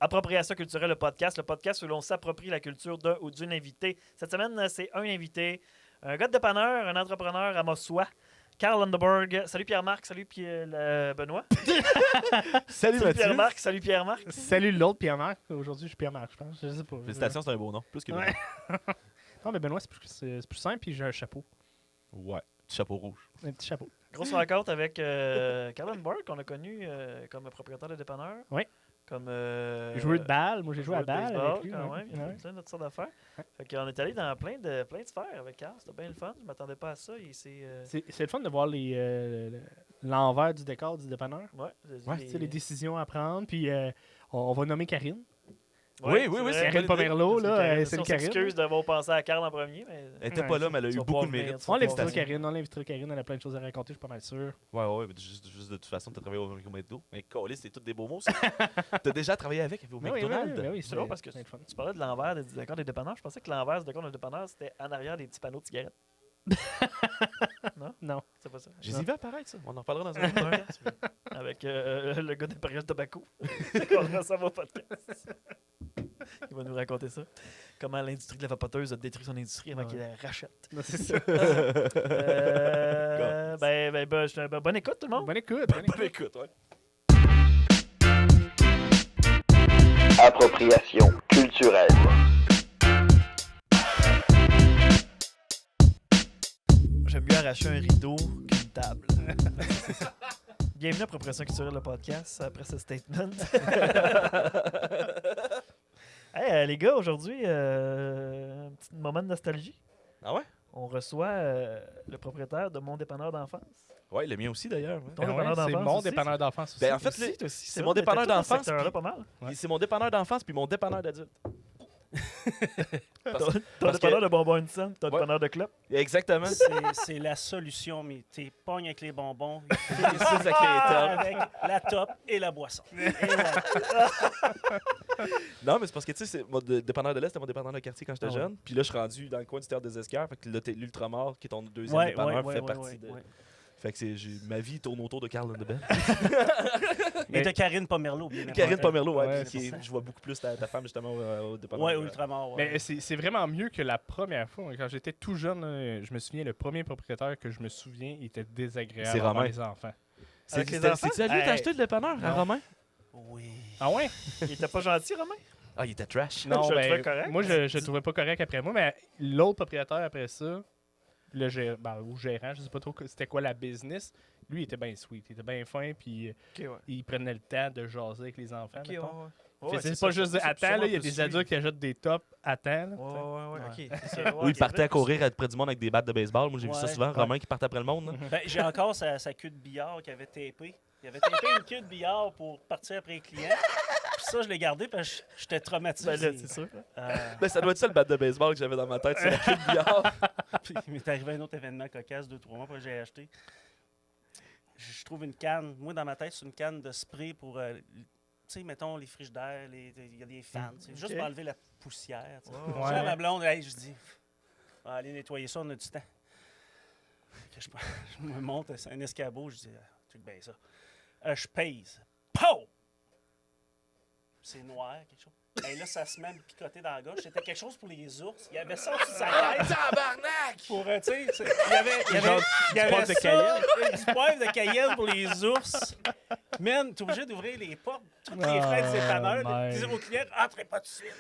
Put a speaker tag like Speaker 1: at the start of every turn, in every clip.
Speaker 1: Appropriation culturelle, le podcast où l'on s'approprie la culture d'un ou d'une invité. Cette semaine, c'est un invité, un gars de dépanneur, un entrepreneur à Mossois, Carl Underberg. Salut Pierre-Marc, salut Benoît.
Speaker 2: Salut Mathieu.
Speaker 1: Pierre-Marc, salut Pierre-Marc.
Speaker 3: Salut l'autre Pierre-Marc. Aujourd'hui, je suis Pierre-Marc, je pense. Je sais pas.
Speaker 2: Félicitations, c'est un beau nom. Plus que Benoît.
Speaker 3: Ouais. Non, mais Benoît, c'est plus simple, puis j'ai un chapeau.
Speaker 2: Ouais. Chapeau rouge.
Speaker 3: Un petit chapeau.
Speaker 1: Grosse rencontre avec Carl Underberg, qu'on a connu comme propriétaire de dépanneur.
Speaker 3: Oui.
Speaker 1: Comme
Speaker 3: Joueur de balle. Moi, j'ai joué à balle
Speaker 1: baseball,
Speaker 3: avec lui.
Speaker 1: quand
Speaker 3: ouais.
Speaker 1: même. Il y a
Speaker 3: Ouais.
Speaker 1: plein d'autres sortes d'affaires.
Speaker 3: Ouais.
Speaker 1: Fait qu'on est allé dans plein de sphères avec Carl. C'était bien le fun. Je m'attendais pas à ça.
Speaker 3: C'est le fun de voir l'envers du décor du dépanneur.
Speaker 1: Ouais,
Speaker 3: Tu sais, les décisions à prendre. Puis on va nommer Karine.
Speaker 2: Oui,
Speaker 1: c'est vrai.
Speaker 3: Karine Pomerleau, là, c'est le
Speaker 1: On
Speaker 3: Karine.
Speaker 1: s'excuse d'avoir pensé à Carl en premier, mais
Speaker 2: Elle était
Speaker 3: Ouais,
Speaker 2: pas là, mais elle a
Speaker 1: tu
Speaker 2: eu
Speaker 1: vas
Speaker 2: beaucoup
Speaker 1: pas
Speaker 2: de
Speaker 1: venir,
Speaker 2: mérite.
Speaker 1: tu vas
Speaker 3: On l'invitera
Speaker 1: Félicitations.
Speaker 3: Karine. Elle a plein de choses à raconter, je suis pas mal sûr.
Speaker 2: Ouais, mais juste de toute façon, t'as travaillé au McDo. Mais Colis, c'est tous des beaux mots, ça. T'as déjà travaillé avec au McDonald's.
Speaker 3: Oui,
Speaker 1: c'est drôle parce que
Speaker 3: c'est le fun.
Speaker 1: tu parlais de l'envers du décor des dépanneurs. Je pensais que l'envers du décor des dépanneurs, c'était en arrière des petits panneaux de cigarettes.
Speaker 3: Non.
Speaker 1: C'est pas ça?
Speaker 2: J'ai vu apparaître, ça. On en reparlera dans un autre podcast.
Speaker 1: Avec le gars d'Imperial Tobacco. On a ça au podcast. Il va nous raconter ça. Comment l'industrie de la vapoteuse a détruit son industrie avant
Speaker 3: Ouais.
Speaker 1: qu'il la rachète.
Speaker 3: Non, c'est ça.
Speaker 1: Bonne écoute, tout le monde.
Speaker 3: Bonne écoute.
Speaker 2: Bonne écoute, ouais.
Speaker 4: Appropriation culturelle.
Speaker 1: J'aime mieux arracher un rideau qu'une table. Bienvenue à Appropriation culturelle, le podcast, après ce statement. Hey, les gars, aujourd'hui, un petit moment de nostalgie.
Speaker 2: Ah ouais?
Speaker 1: On reçoit le propriétaire de mon dépanneur d'enfance.
Speaker 2: Ouais, le mien aussi, d'ailleurs. ouais.
Speaker 1: Ton dépanneur
Speaker 3: C'est
Speaker 1: d'enfance
Speaker 3: mon
Speaker 1: aussi,
Speaker 3: dépanneur d'enfance aussi.
Speaker 2: Ben, en fait,
Speaker 1: Toi aussi,
Speaker 2: c'est
Speaker 1: vrai,
Speaker 2: mon
Speaker 1: t'étais
Speaker 2: dépanneur
Speaker 1: tout dans ce
Speaker 2: d'enfance,
Speaker 1: secteur-là,
Speaker 2: puis-
Speaker 1: pas mal.
Speaker 3: Ouais.
Speaker 2: C'est mon dépanneur d'enfance puis mon dépanneur d'adulte.
Speaker 1: Ton
Speaker 2: parce
Speaker 1: dépanneur
Speaker 2: que-
Speaker 1: de bonbons Instant, ton
Speaker 2: Ouais.
Speaker 1: dépanneur de clopes.
Speaker 2: Exactement.
Speaker 5: C'est la solution, mais t'es pognes avec les bonbons,
Speaker 2: C'est ça qui est top.
Speaker 5: avec la top et la boisson.
Speaker 2: Non, mais c'est parce que, tu sais, c'est mon dépanneur de l'Est, c'était mon dépanneur de quartier quand j'étais
Speaker 5: Ah ouais.
Speaker 2: jeune. Puis là, je suis rendu dans le coin du Théâtre des Esquerres. Fait que là, l'Ultramar, qui est ton deuxième dépanneur, fait partie de... Fait que ma vie tourne autour de Carl Lundebel.
Speaker 5: Et de Karine Pomerleau, bien
Speaker 2: Karine Pomerleau, ouais.
Speaker 3: Ouais,
Speaker 2: puis
Speaker 5: c'est ça.
Speaker 2: je vois beaucoup plus ta femme, justement, au dépanneur.
Speaker 5: Ouais, Ultramar. Ouais.
Speaker 3: Mais c'est vraiment mieux que la première fois. Quand j'étais tout jeune, je me souviens, le premier propriétaire que je me souviens, il était désagréable
Speaker 2: C'est
Speaker 3: envers
Speaker 2: Romain.
Speaker 3: les enfants.
Speaker 1: Avec les
Speaker 2: C'est-tu
Speaker 1: enfants?
Speaker 2: à lui que t'as
Speaker 1: Hey.
Speaker 2: acheté le dépanneur, à
Speaker 3: Non.
Speaker 2: Romain?
Speaker 5: Oui.
Speaker 3: Ah ouais?
Speaker 1: Il était pas gentil, Romain?
Speaker 2: Ah, il était trash.
Speaker 3: Non,
Speaker 1: Je le
Speaker 3: ben,
Speaker 1: trouvais correct.
Speaker 3: moi, je le trouvais pas correct après moi, mais l'autre propriétaire après ça, le ou gérant, je sais pas trop c'était quoi la business, lui, il était bien sweet, il était bien fin, puis
Speaker 1: Ok, ouais.
Speaker 3: il prenait le temps de jaser avec les enfants.
Speaker 1: Ok,
Speaker 3: mettons.
Speaker 1: ouais.
Speaker 3: Fait
Speaker 1: Ouais,
Speaker 3: c'est
Speaker 1: ça,
Speaker 3: pas juste
Speaker 1: ça,
Speaker 3: dire, attends,
Speaker 1: sûrement
Speaker 3: là, il y a
Speaker 1: plus
Speaker 3: des
Speaker 1: suivi.
Speaker 3: adultes qui achètent des tops, attends. là,
Speaker 1: Ouais,
Speaker 3: t'sais.
Speaker 1: ok. c'est ça,
Speaker 2: Ou il
Speaker 1: ok,
Speaker 2: partait à
Speaker 1: là,
Speaker 2: courir près du monde avec des battes de baseball. Moi, j'ai vu ça
Speaker 5: Ouais.
Speaker 2: souvent.
Speaker 3: Ouais.
Speaker 2: Romain qui partait après le monde. là.
Speaker 5: Ben, j'ai encore sa queue de billard qu'il avait tapée. Il avait tapé une queue de billard pour partir après les clients. Puis ça, je l'ai gardé parce que j'étais traumatisé.
Speaker 1: Ben là, c'est sûr.
Speaker 2: Ben, ça doit être ça le bat de baseball que j'avais dans ma tête. C'est la queue de billard.
Speaker 5: Puis il m'est arrivé un autre événement cocasse 2-3 mois après que j'ai acheté. Je trouve une canne. Moi, dans ma tête, c'est une canne de spray pour, tu sais, mettons, les frigidaires, il y a des fans. tu sais, juste pour enlever la poussière. tu sais.
Speaker 1: Ouais.
Speaker 5: Je dis à ma blonde, hey, je dis, on va aller nettoyer ça, on a du temps. Fait que je me monte, c'est un escabeau, je dis, tu bien ça. Je pèse. Pow! C'est noir, quelque chose. Et là, ça se met à me picoter dans la gorge. C'était quelque chose pour les ours. Il y avait ça au-dessus de sa tête.
Speaker 2: Tabarnak!
Speaker 5: Pour, tu sais, il y avait
Speaker 3: poivre de
Speaker 5: ça, du poivre de Cayenne pour les ours. Man, t'es obligé d'ouvrir les portes, toutes les fenêtres des dépanneurs, de
Speaker 3: my.
Speaker 5: dire aux clients, entrez pas de suite.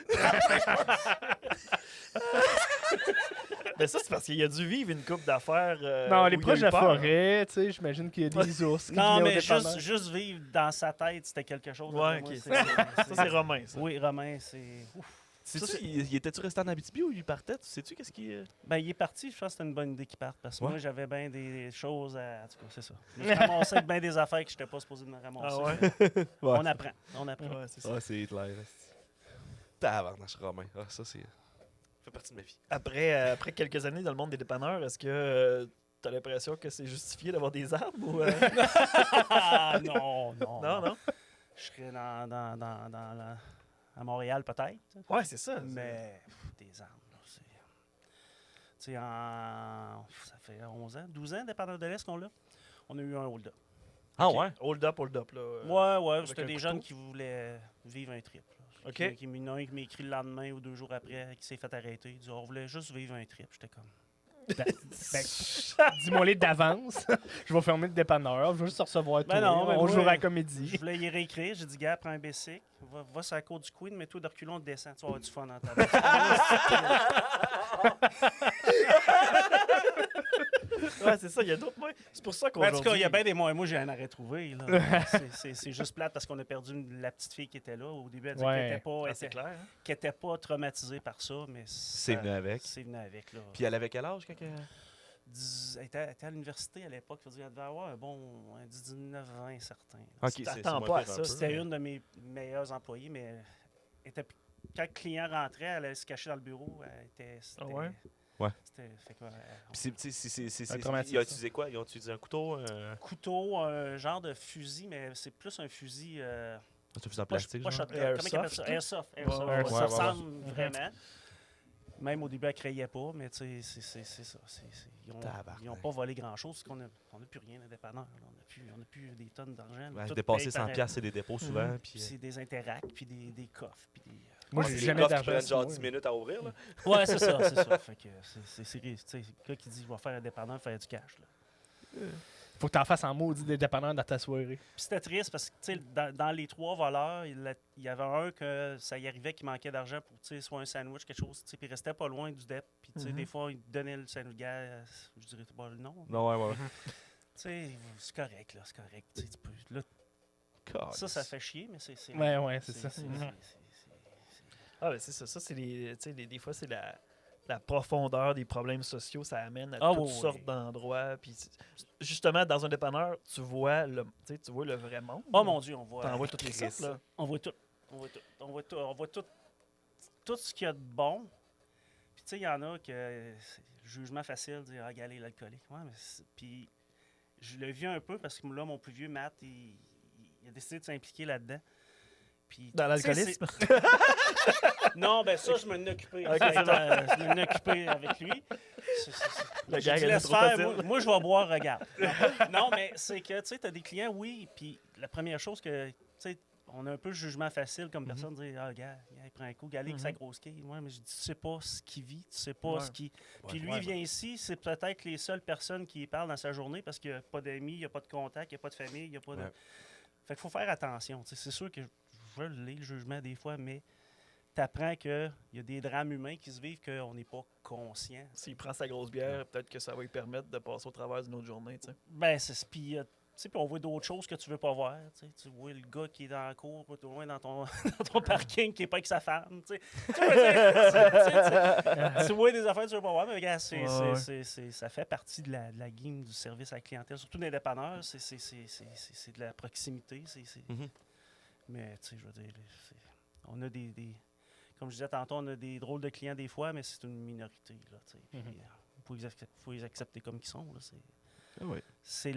Speaker 1: Mais ça, c'est parce qu'il a dû vivre une coupe d'affaires.
Speaker 3: Non,
Speaker 1: où
Speaker 3: les
Speaker 1: il a
Speaker 3: proches
Speaker 1: eu
Speaker 3: de la
Speaker 1: peur.
Speaker 3: forêt, tu sais, j'imagine qu'il y a des ours qui
Speaker 5: Non,
Speaker 3: venaient au
Speaker 5: mais
Speaker 3: dépanneur.
Speaker 5: juste vivre dans sa tête, c'était quelque chose.
Speaker 1: Ouais,
Speaker 5: Moi,
Speaker 1: ok.
Speaker 5: c'est-
Speaker 1: Ça, c'est Romain, ça.
Speaker 5: Oui, Romain, c'est... Ouf.
Speaker 2: Sais-tu, il était-tu resté en Abitibi ou il partait? Tu sais-tu qu'est-ce qui...
Speaker 5: Ben, il est parti, je pense que c'était une bonne idée qu'il parte, parce que
Speaker 2: Ouais.
Speaker 5: moi, j'avais bien des choses à... En tout cas, c'est ça. Je me ramassais avec bien des affaires que je n'étais pas supposé me ramasser.
Speaker 1: Ah ouais?
Speaker 5: On apprend, on apprend.
Speaker 1: Ouais, c'est ça.
Speaker 2: Ah, c'est Hitler. Tabarnak, Romain. Ah, ça, c'est... Ça fait partie de ma vie.
Speaker 1: Après quelques années dans le monde des dépanneurs, est-ce que t'as l'impression que c'est justifié d'avoir des armes ou
Speaker 5: Ah, non, non.
Speaker 1: Non, non?
Speaker 5: Je serais à Montréal, peut-être.
Speaker 1: Ouais, c'est ça.
Speaker 5: Mais des armes, là, c'est... Tu sais, ça fait 11 ans, 12 ans, dépendant de l'Est qu'on l'a. On a eu un hold-up.
Speaker 2: Ah
Speaker 1: Ok.
Speaker 2: ouais?
Speaker 1: Hold up, là.
Speaker 5: Ouais,
Speaker 1: avec
Speaker 5: c'était
Speaker 1: un
Speaker 5: des
Speaker 1: couteau.
Speaker 5: jeunes qui voulaient vivre un trip. Là.
Speaker 1: OK.
Speaker 5: Il y en a un qui m'a écrit le lendemain ou 2 jours après, qui s'est fait arrêter. Il dit on voulait juste vivre un trip. J'étais comme.
Speaker 3: Dis-moi les d'avance. Je vais fermer le dépanneur. Je veux juste recevoir tout. On jouera à la comédie.
Speaker 5: Je voulais y réécrire. J'ai dit, gars, prends un bicycle. Va sur la côte du Queen, mets-toi de reculons, descends. Tu vas avoir du fun dans ta vie.
Speaker 1: Ouais, c'est ça. Il y a d'autres moyens. C'est pour ça qu'on.
Speaker 5: En tout cas, il y a bien des moyens. Moi, j'ai un arrêt trouvé. Là. C'est juste plate parce qu'on a perdu la petite fille qui était là. Au début, elle disait qu'elle n'était pas traumatisée par ça. Mais
Speaker 2: c'est venu avec.
Speaker 5: C'est venu avec. Là.
Speaker 2: Puis elle avait quel âge quand
Speaker 5: elle était à l'université à l'époque. Elle devait avoir un bon 19-20 certain.
Speaker 2: OK,
Speaker 1: t'attends pas à ça.
Speaker 5: C'était une de mes meilleures employées, mais quand le client rentrait, elle allait se cacher dans le bureau.
Speaker 1: Ah ouais?
Speaker 2: Ouais.
Speaker 5: Fait que,
Speaker 2: ils ont utilisé quoi? Ils ont utilisé un couteau?
Speaker 5: Couteau, un genre de fusil, mais c'est plus un fusil...
Speaker 2: C'est un fusil en plastique,
Speaker 5: pas
Speaker 2: genre?
Speaker 5: shotgun. Comment ils appellent ça? Airsoft. Ça ressemble vraiment. Même au début, elle ne crayait pas, mais tu sais, c'est ça. Ils n'ont pas volé grand-chose, parce qu'on n'a plus rien à dépanneur. On n'a plus des tonnes d'argent.
Speaker 2: Dépasser 100$, c'est des dépôts souvent.
Speaker 5: Puis c'est des interacts, puis des coffres. Puis
Speaker 3: moi, j'ai jamais d'argent.
Speaker 2: Genre 10 minutes à ouvrir. Là.
Speaker 5: Ouais, c'est ça. Fait que c'est le gars qui dit, je vais faire un dépanneur, faire du cash. Là.
Speaker 3: Faut que tu en fasses en maudit des dépanneurs dans ta soirée.
Speaker 5: Puis c'était triste parce que dans les 3 voleurs, il y avait un que ça y arrivait qui manquait d'argent pour soit un sandwich, quelque chose. Puis il restait pas loin du dep. Puis des fois, il donnait le sandwich. Je dirais pas le nom.
Speaker 2: Non, ouais.
Speaker 5: C'est correct, là. C'est correct. Tu peux, là, ça fait chier, mais c'est.
Speaker 3: Ouais, c'est ça.
Speaker 1: Ah, ben c'est ça. Ça, c'est des fois, c'est la profondeur des problèmes sociaux. Ça amène à toutes sortes d'endroits. Puis justement, dans un dépanneur, tu vois le vrai monde.
Speaker 5: Oh mon Dieu, on voit.
Speaker 1: T'en vois toutes les sortes, là.
Speaker 5: On voit tout. On voit tout ce qu'il y a de bon. Puis tu sais, il y en a que jugement facile de dire, regarde, l'alcoolique. Ouais, mais puis je l'ai vu un peu parce que là, mon plus vieux, Matt, il a décidé de s'impliquer là-dedans. Puis,
Speaker 1: dans l'alcoolisme?
Speaker 5: Non, ben ça, je m'en ai occupé. Je m'en ai occupé avec lui.
Speaker 1: Le gars, il
Speaker 5: laisse faire. Moi, je vais boire, regarde. Non, mais c'est que, tu sais, tu as des clients, oui, puis la première chose que, tu sais, on a un peu de jugement facile comme personne, dire, ah, gars, il prend un coup, gars, avec sa grosse quille. Ouais, mais je dis, tu sais pas ce qu'il vit, tu sais pas ce qu'il. Puis lui, il vient ici, c'est peut-être les seules personnes qui parlent dans sa journée parce qu'il n'y a pas d'amis, il n'y a pas de contact, il n'y a pas de famille, il n'y a pas de. Fait qu'il faut faire attention. C'est sûr que je veux le jugement des fois, mais tu apprends qu'il y a des drames humains qui se vivent qu'on n'est pas conscient.
Speaker 1: S'il prend sa grosse bière, peut-être que ça va lui permettre de passer au travers d'une autre journée. T'sais.
Speaker 5: Ben, c'est puis on voit d'autres choses que tu veux pas voir. Tu vois le gars qui est dans la cour, pas loin dans ton parking, qui n'est pas avec sa femme. Tu vois des affaires que tu veux pas voir, mais regarde, ça fait partie de la game du service à la clientèle. Surtout dans les dépanneurs, c'est de la proximité. Mais, tu sais, je veux dire, on a des... Comme je disais tantôt, on a des drôles de clients des fois, mais c'est une minorité. Il faut les accepter comme ils sont. C'est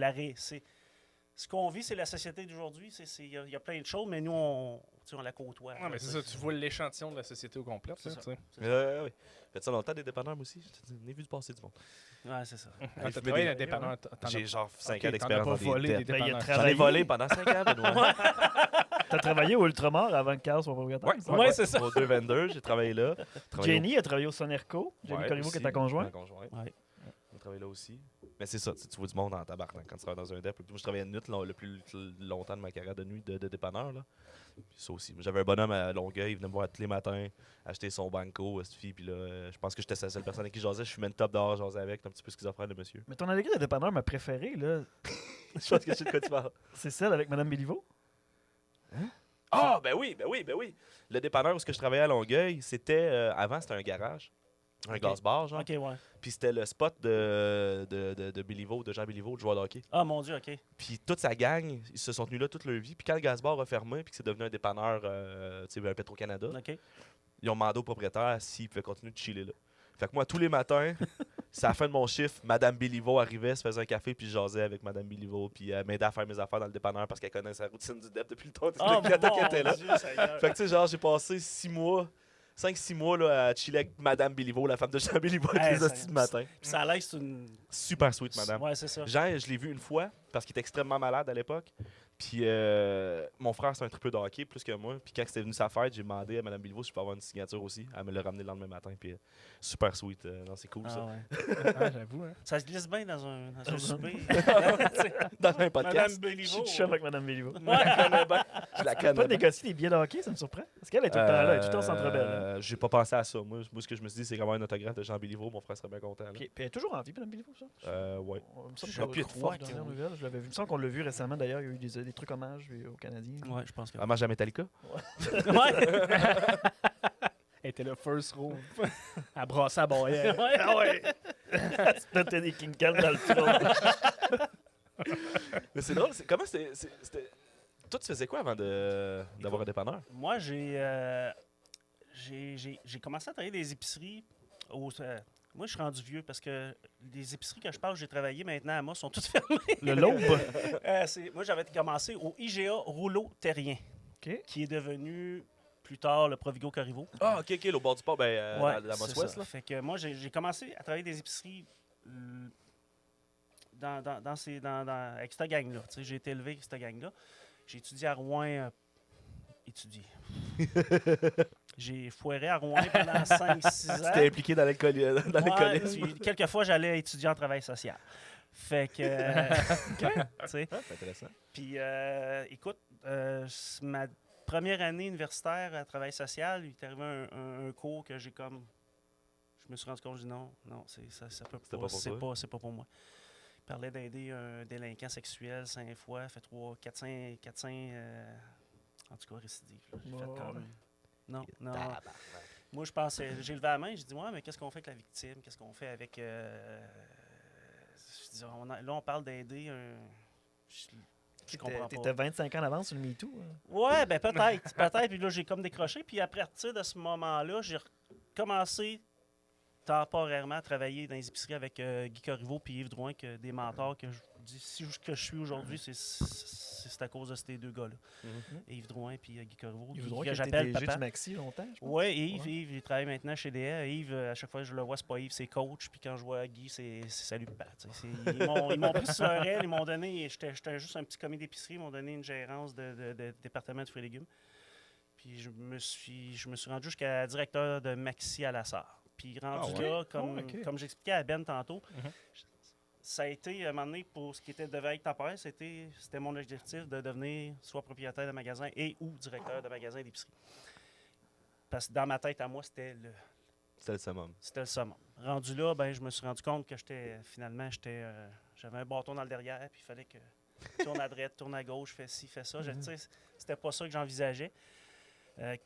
Speaker 5: ce qu'on vit, c'est la société d'aujourd'hui. Il y a plein de choses, mais nous, on la côtoie.
Speaker 3: Ouais, mais c'est ça, tu vois l'échantillon de la société au complet.
Speaker 5: C'est ça.
Speaker 2: Oui. Faites ça longtemps des dépanneurs, moi aussi. Je n'ai vu passer du monde.
Speaker 5: Ouais, c'est ça.
Speaker 3: Quand tu as travaillé dans les dépanneurs,
Speaker 2: j'ai genre 5 ans d'expérience dans
Speaker 3: volé
Speaker 2: des
Speaker 3: dépanneurs.
Speaker 2: J'en ai volé pendant 5 ans, Benoît.
Speaker 1: T'as travaillé au Ultramar avant que Carl soit propriétaire?
Speaker 2: Oui, c'est ça. Au 222, j'ai travaillé là.
Speaker 1: Jenny a travaillé au Sonerco. Jenny Corriveau qui est ta conjointe.
Speaker 2: On travaille là aussi. Mais c'est ça, tu vois du monde en tabarnak quand tu travailles dans un dep. Moi, je travaillais de nuit le plus longtemps de ma carrière de nuit de dépanneur. Là. Puis ça aussi. J'avais un bonhomme à Longueuil, il venait me voir tous les matins, acheter son banco, cette fille. Puis là, je pense que j'étais la seule personne avec qui j'osais. Je suis même top dehors, j'osais avec. C'est un petit peu schizophrène, le monsieur.
Speaker 1: Mais ton anecdote de dépanneur, ma préférée, là.
Speaker 2: Je pense que je sais de quoi tu parles.
Speaker 1: C'est celle avec Mme Béliveau?
Speaker 2: Hein? Ah, ben oui. Le dépanneur où je travaillais à Longueuil, c'était. Avant, c'était un garage. Un glace bar, genre.
Speaker 5: OK, ouais.
Speaker 2: Puis c'était le spot de Béliveau, de Jean Béliveau, le joueur de hockey.
Speaker 5: Ah, mon Dieu, OK.
Speaker 2: Puis toute sa gang, ils se sont tenus là toute leur vie. Puis quand le gaz bar a fermé, puis que c'est devenu un dépanneur, tu sais, un Petro-Canada, ils ont demandé au propriétaire s'il pouvait continuer de chiller là. Fait que moi, tous les matins, c'est à la fin de mon chiffre, Madame Béliveau arrivait, se faisait un café, puis je jasais avec Madame Béliveau, puis elle m'aidait à faire mes affaires dans le dépanneur parce qu'elle connaît sa routine du dep depuis le temps qu'elle était là. Fait que tu sais, genre, j'ai passé 5-6 mois là, à chiller avec Madame Béliveau, la femme de Jean Béliveau, avec les hosties de matin.
Speaker 5: Puis ça a l'air, c'est une...
Speaker 2: Super sweet, madame.
Speaker 5: Ouais, c'est ça.
Speaker 2: Jean, je l'ai vu une fois, parce qu'il était extrêmement malade à l'époque. Puis mon frère, c'est un triple de hockey plus que moi. Puis quand c'était venu sa fête, j'ai demandé à Mme Bilvaux si je peux avoir une signature aussi. Elle me l'a ramené le lendemain matin. Puis super sweet. Non, c'est cool ça.
Speaker 3: Ouais. J'avoue. Hein.
Speaker 5: Ça se glisse bien dans un souper.
Speaker 2: Dans un podcast.
Speaker 5: Madame Béliveau.
Speaker 1: Je suis chum avec Mme Béliveau.
Speaker 2: Je la connais bien. Je la
Speaker 1: Tu
Speaker 2: connais
Speaker 1: peux pas
Speaker 2: bien.
Speaker 1: négocier des billets de hockey, ça me surprend. Parce qu'elle est tout le temps là, elle est tout le temps au Centre Bell.
Speaker 2: J'ai pas pensé à ça. Moi, ce que je me suis dit, c'est qu'avoir un autographe de Jean Béliveau, mon frère serait bien content. Là.
Speaker 1: Puis elle est toujours en vie, Mme Béliveau, ça?
Speaker 2: Ouais.
Speaker 1: Il me semble
Speaker 2: Je
Speaker 1: que
Speaker 2: crois
Speaker 1: je l'avais vu. Il me semble qu'on l'a vu récemment, d'ailleurs. Il y a eu des trucs hommages aux Canadiens.
Speaker 5: Ouais, je pense que.
Speaker 2: Hommage à Metallica.
Speaker 5: Ouais.
Speaker 3: Elle était le first row. À brasser à barrière.
Speaker 1: Ah ouais! C'était des King Cam dans le front.
Speaker 2: Mais c'est drôle. Comment c'était. Toi, tu faisais quoi avant d'avoir un dépanneur?
Speaker 5: Moi, j'ai commencé à travailler des épiceries. Moi, je suis rendu vieux parce que les épiceries que je parle, j'ai travaillé maintenant à moi, sont toutes fermées.
Speaker 1: Le L'aube.
Speaker 5: Moi, j'avais commencé au IGA Rouleau Terrien,
Speaker 1: OK.
Speaker 5: qui est devenu plus tard le Provigo Corriveau.
Speaker 2: Ah, ok, au bord du port,
Speaker 5: Ouais,
Speaker 2: la
Speaker 5: c'est
Speaker 2: Mosse-Ouest.
Speaker 5: ça. Fait que moi, j'ai commencé à travailler des épiceries avec cette gang-là. Tu sais, j'ai été élevé avec cette gang-là. J'ai étudié à Rouen. J'ai foiré à Rouen pendant 5-6 ans.
Speaker 2: T'es impliqué dans
Speaker 5: Ouais,
Speaker 2: l'écolisme.
Speaker 5: puis quelquefois, j'allais étudier en travail social. Fait que... tu sais.
Speaker 2: C'est intéressant.
Speaker 5: Puis, écoute, ma première année universitaire à travail social, il est arrivé un cours que j'ai comme... Je me suis rendu compte, je dis non, ça peut pas, c'est pas pour moi. Il parlait d'aider un délinquant sexuel 5 fois, fait 400, en tout cas récidive. J'ai fait comme... Non. Moi, je pensais, j'ai levé la main, j'ai dit, ouais, mais qu'est-ce qu'on fait avec la victime? Qu'est-ce qu'on fait avec... Je dis, là, on parle d'aider un... Je comprends pas.
Speaker 1: T'étais 25 ans d'avance sur le MeToo. Hein?
Speaker 5: Ouais, ben peut-être. Puis là, j'ai comme décroché. Puis à partir de ce moment-là, j'ai commencé temporairement à travailler dans les épiceries avec Guy Corriveau et Yves Drouin, des mentors que je dis, si je suis aujourd'hui, c'est à cause de ces deux gars-là. Yves Drouin et Guy Corriveau.
Speaker 1: Yves Drouin
Speaker 5: que
Speaker 1: qui
Speaker 5: j'appelle
Speaker 1: était DG
Speaker 5: papa.
Speaker 1: du Maxi longtemps, je pense.
Speaker 5: Oui, Yves, il travaille maintenant chez DA. Yves, à chaque fois que je le vois, c'est pas Yves, c'est coach. Puis quand je vois Guy, c'est salut papa. Ils m'ont pris sur elle, ils m'ont donné, j'étais juste un petit commis d'épicerie, ils m'ont donné une gérance de département de fruits et légumes. Puis je me suis rendu jusqu'à directeur de Maxi à la Sarre. Puis rendu là, comme j'expliquais à Ben tantôt, ça a été, à un moment donné, pour ce qui devait être temporaire, c'était mon objectif de devenir soit propriétaire de magasin et ou directeur de magasin d'épicerie. Parce que dans ma tête, à moi, c'était
Speaker 2: le summum.
Speaker 5: C'était le summum. Rendu là, ben, je me suis rendu compte que j'avais un bâton dans le derrière, puis il fallait que tourne à droite, tourne à gauche, fais ci, fais ça. C'était pas ça que j'envisageais.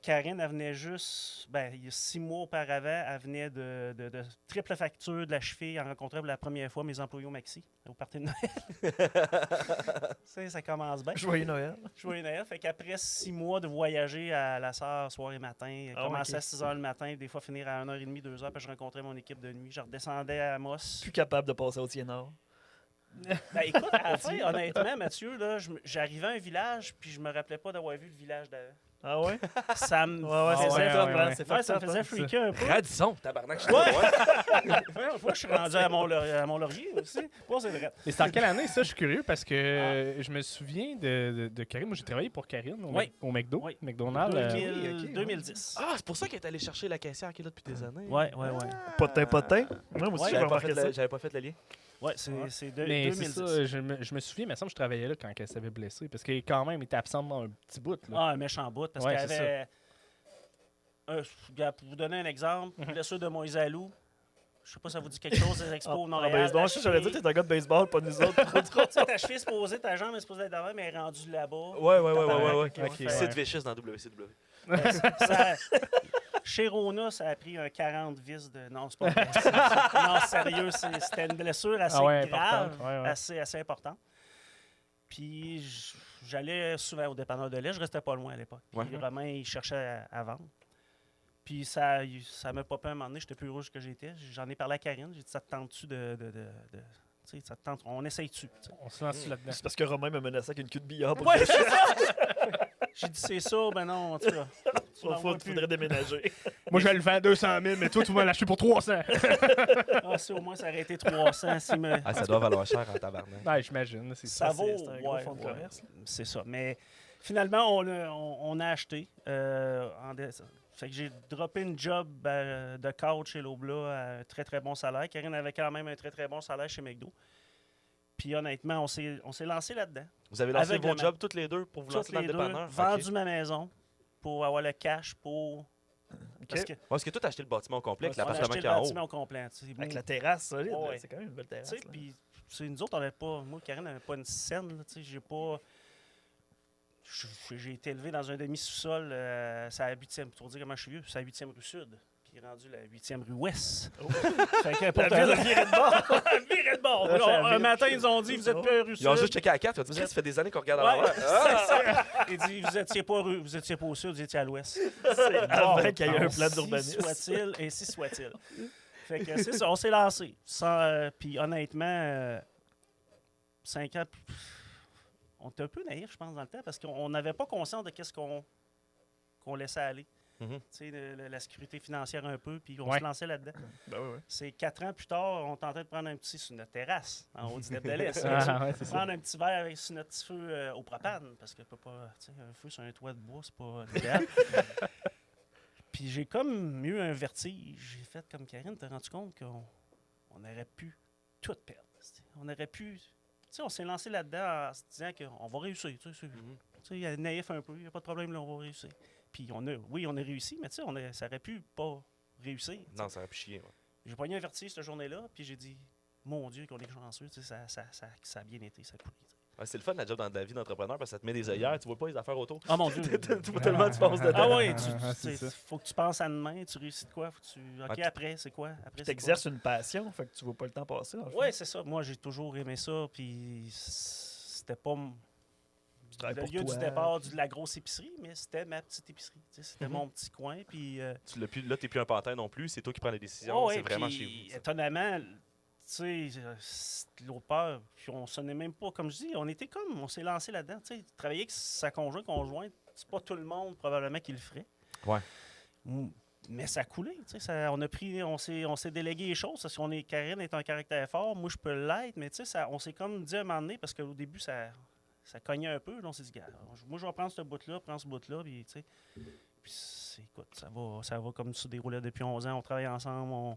Speaker 5: Karine, elle venait juste, il y a 6 mois auparavant, elle venait de triple facture de la cheville. Elle rencontrait pour la première fois mes employés au Maxi, au party de Noël. Ça commence bien.
Speaker 1: Joyeux Noël.
Speaker 5: Joyeux Noël. Fait qu'après 6 mois de voyager à la Sarre, soir et matin, commencer à 6 h le matin, des fois finir à 1h30, 2 h, puis je rencontrais mon équipe de nuit. Je redescendais à Amos.
Speaker 1: Plus capable de passer au Tiers-Nord.
Speaker 5: Écoute, à la fin, honnêtement, Mathieu, j'arrivais à un village, puis je me rappelais pas d'avoir vu le village d'avant.
Speaker 1: Ah ouais?
Speaker 5: Ça me ça me faisait freaker un peu.
Speaker 2: Radisson, tabarnak, je suis
Speaker 5: Moi, je suis rendu à Mont-Laurier aussi. Moi, c'est vrai.
Speaker 3: Et c'est en quelle année, ça? Je suis curieux parce que je me souviens de Karine. Moi, j'ai travaillé pour Karine au McDo, McDonald's.
Speaker 5: 2010.
Speaker 2: Ah, c'est pour ça qu'elle est allée chercher la caissière qui est là depuis des années.
Speaker 5: Ouais.
Speaker 1: Potin. Moi aussi, j'avais remarqué ça.
Speaker 2: J'avais pas fait le lien.
Speaker 5: Ouais, c'est
Speaker 3: Mais
Speaker 5: 2010.
Speaker 3: c'est ça, je me souviens, mais ça me semble que je travaillais là quand elle s'avait blessée. Parce qu'elle quand même était absente dans un petit bout. Là.
Speaker 5: Ah, un méchant bout. Parce qu'elle avait. Pour vous donner un exemple, blessure de Moïse Alou. Je sais pas si ça vous dit quelque chose, des expos au Montréal.
Speaker 1: J'allais dire que t'es un gars de baseball, pas nous autres.
Speaker 5: Ta cheville est supposée, ta jambe est supposée être devant, mais elle est rendue là-bas.
Speaker 2: Ouais. Sid Vicious dans WCW.
Speaker 5: Chez Rona, ça a pris un 40 vis de... Non, c'est pas vrai. Non, sérieux, c'était une blessure assez grave, assez importante. Puis j'allais souvent au dépanneur de lait, je restais pas loin à l'époque. Puis Romain, il cherchait à vendre. Puis ça m'a popé un moment donné, j'étais plus rouge que j'étais. J'en ai parlé à Karine, j'ai dit, ça te tente-tu de Tu sais, ça te tente, on essaye-tu.
Speaker 3: On se lance là-dedans.
Speaker 1: C'est parce que Romain m'a menacé avec une queue de billard. Pour
Speaker 5: Ouais, c'est ça! J'ai dit, c'est ça, ben non, en tout cas.
Speaker 1: faudrait déménager.
Speaker 3: Moi, je vais le vendre 200 000, mais toi, tu vas l'acheter pour 300.
Speaker 5: Ah, si au moins ça aurait été 300. Si me...
Speaker 2: Ah, ça doit valoir cher en tabarnak.
Speaker 3: Ouais, j'imagine. C'est
Speaker 5: Ça vaut,
Speaker 1: c'est un gros fonds de commerce.
Speaker 5: c'est ça. Mais finalement, on a acheté. Fait que j'ai droppé une job de coach chez Lobla à un très, très bon salaire. Karine avait quand même un très, très bon salaire chez McDo. Puis honnêtement, on s'est lancé là-dedans.
Speaker 2: Vous avez lancé
Speaker 5: Avec
Speaker 2: vos jobs toutes les deux pour vous lancer dans le dépanneur?
Speaker 5: Vendu ma maison pour avoir le cash pour... Parce que,
Speaker 2: Parce que toi, t'as acheté le bâtiment au complet, avec
Speaker 5: on a
Speaker 2: l'appartement
Speaker 5: acheté
Speaker 2: qui
Speaker 5: le
Speaker 2: est en
Speaker 5: bâtiment
Speaker 2: haut.
Speaker 5: au complet. Tu sais,
Speaker 1: Avec la terrasse solide.
Speaker 5: Ouais.
Speaker 1: C'est quand même une belle terrasse.
Speaker 5: tu sais, puis nous autres, on n'avait pas... Moi, Karine n'avait pas une scène. Là, tu sais, j'ai pas... J'ai été élevé dans un demi-sous-sol, c'est à la 8e, pour dire comment je suis vieux, c'est à la 8e rue Sud, puis rendu la 8e rue Ouest. Fait que pour
Speaker 1: La ville a viré de bord.
Speaker 5: Viré de bord.
Speaker 1: Ouais, ça a
Speaker 5: Un
Speaker 1: viré.
Speaker 5: matin, ils nous ont dit, vous êtes plus à rue Sud.
Speaker 2: Ils ont juste checké à la carte. Ils ont dit, ça fait des années qu'on regarde à
Speaker 5: Ouais,
Speaker 2: l'envers.
Speaker 5: c'est ça. Il dit, vous étiez pas au Sud, vous étiez à l'Ouest.
Speaker 1: C'est avant
Speaker 5: Bon,
Speaker 1: qu'il y ait un plan
Speaker 5: ainsi
Speaker 1: d'urbanisme.
Speaker 5: Ainsi soit-il. Fait que c'est ça, on s'est lancé. Puis honnêtement, 5 ans, on était un peu naïfs, je pense, dans le temps, parce qu'on n'avait pas conscience de qu'est-ce qu'on laissait aller.
Speaker 2: Mhm.
Speaker 5: Tu sais, la sécurité financière un peu, puis on
Speaker 3: Ouais.
Speaker 5: se lançait là-dedans.
Speaker 1: Ben oui, oui.
Speaker 5: C'est 4 ans plus tard, on tentait de prendre un petit sur notre terrasse, en haut du Neb-de-Lait.
Speaker 3: Ah, ouais, c'est ça.
Speaker 5: Prendre un petit verre avec, sur notre petit feu au propane, parce que peut pas, tu sais, un feu sur un toit de bois, c'est pas l'idéal. Puis j'ai comme eu un vertige. J'ai fait comme Karine, t'as rendu compte qu'on aurait pu tout perdre. T'sais. On aurait pu... Tu sais, on s'est lancé là-dedans en se disant qu'on va réussir. Tu sais, il y a naïf un peu, il n'y a pas de problème, là, on va réussir. Puis on a réussi, mais tu sais, ça aurait pu pas réussir.
Speaker 2: Non, ça aurait pu chier. Ouais.
Speaker 5: J'ai pogné un vertige cette journée-là, puis j'ai dit, mon Dieu, qu'on est chanceux, tu sais, ça a bien été, ça a coulé.
Speaker 2: Ouais, c'est le fun, la job dans la vie d'entrepreneur, parce que ça te met des œillères. Tu vois pas les affaires autour.
Speaker 5: Oh mon Dieu!
Speaker 2: Tellement tu penses dedans.
Speaker 5: Ah oui,
Speaker 3: c'est ça.
Speaker 5: faut que tu penses à demain, tu réussis de quoi? OK,
Speaker 2: Ouais,
Speaker 5: après, c'est quoi? Après,
Speaker 1: Tu exerces une passion, fait que tu vois pas le temps passer. dans le fond.
Speaker 5: Oui, c'est ça. Moi, j'ai toujours aimé ça, puis c'était pas
Speaker 1: Tu travailles
Speaker 5: le
Speaker 1: pour
Speaker 5: lieu
Speaker 1: toi.
Speaker 5: du départ de la grosse épicerie, mais c'était ma petite épicerie. Tu sais, c'était
Speaker 2: Mhm.
Speaker 5: mon petit coin, puis...
Speaker 2: Tu l'as plus, là, t'es plus un pantin non plus. C'est toi qui prends les décisions.
Speaker 5: ouais,
Speaker 2: C'est vraiment
Speaker 5: puis,
Speaker 2: chez vous. Ça.
Speaker 5: étonnamment, tu sais, l'autre part, puis on sonnait même pas, comme je dis, on s'est lancé là-dedans. Tu sais, travailler avec sa conjointe, c'est pas tout le monde probablement qui le ferait.
Speaker 2: Ouais.
Speaker 5: Mais ça a coulé, tu sais, on s'est délégué les choses. Parce qu'on Karine est un caractère fort, moi je peux l'être, mais tu sais, on s'est comme dit à un moment donné, parce qu'au début, ça cognait un peu, là, on s'est dit, gars, moi je vais prendre ce bout-là, prends ce bout-là, puis tu sais, écoute, ça va comme se dérouler depuis 11 ans, on travaille ensemble,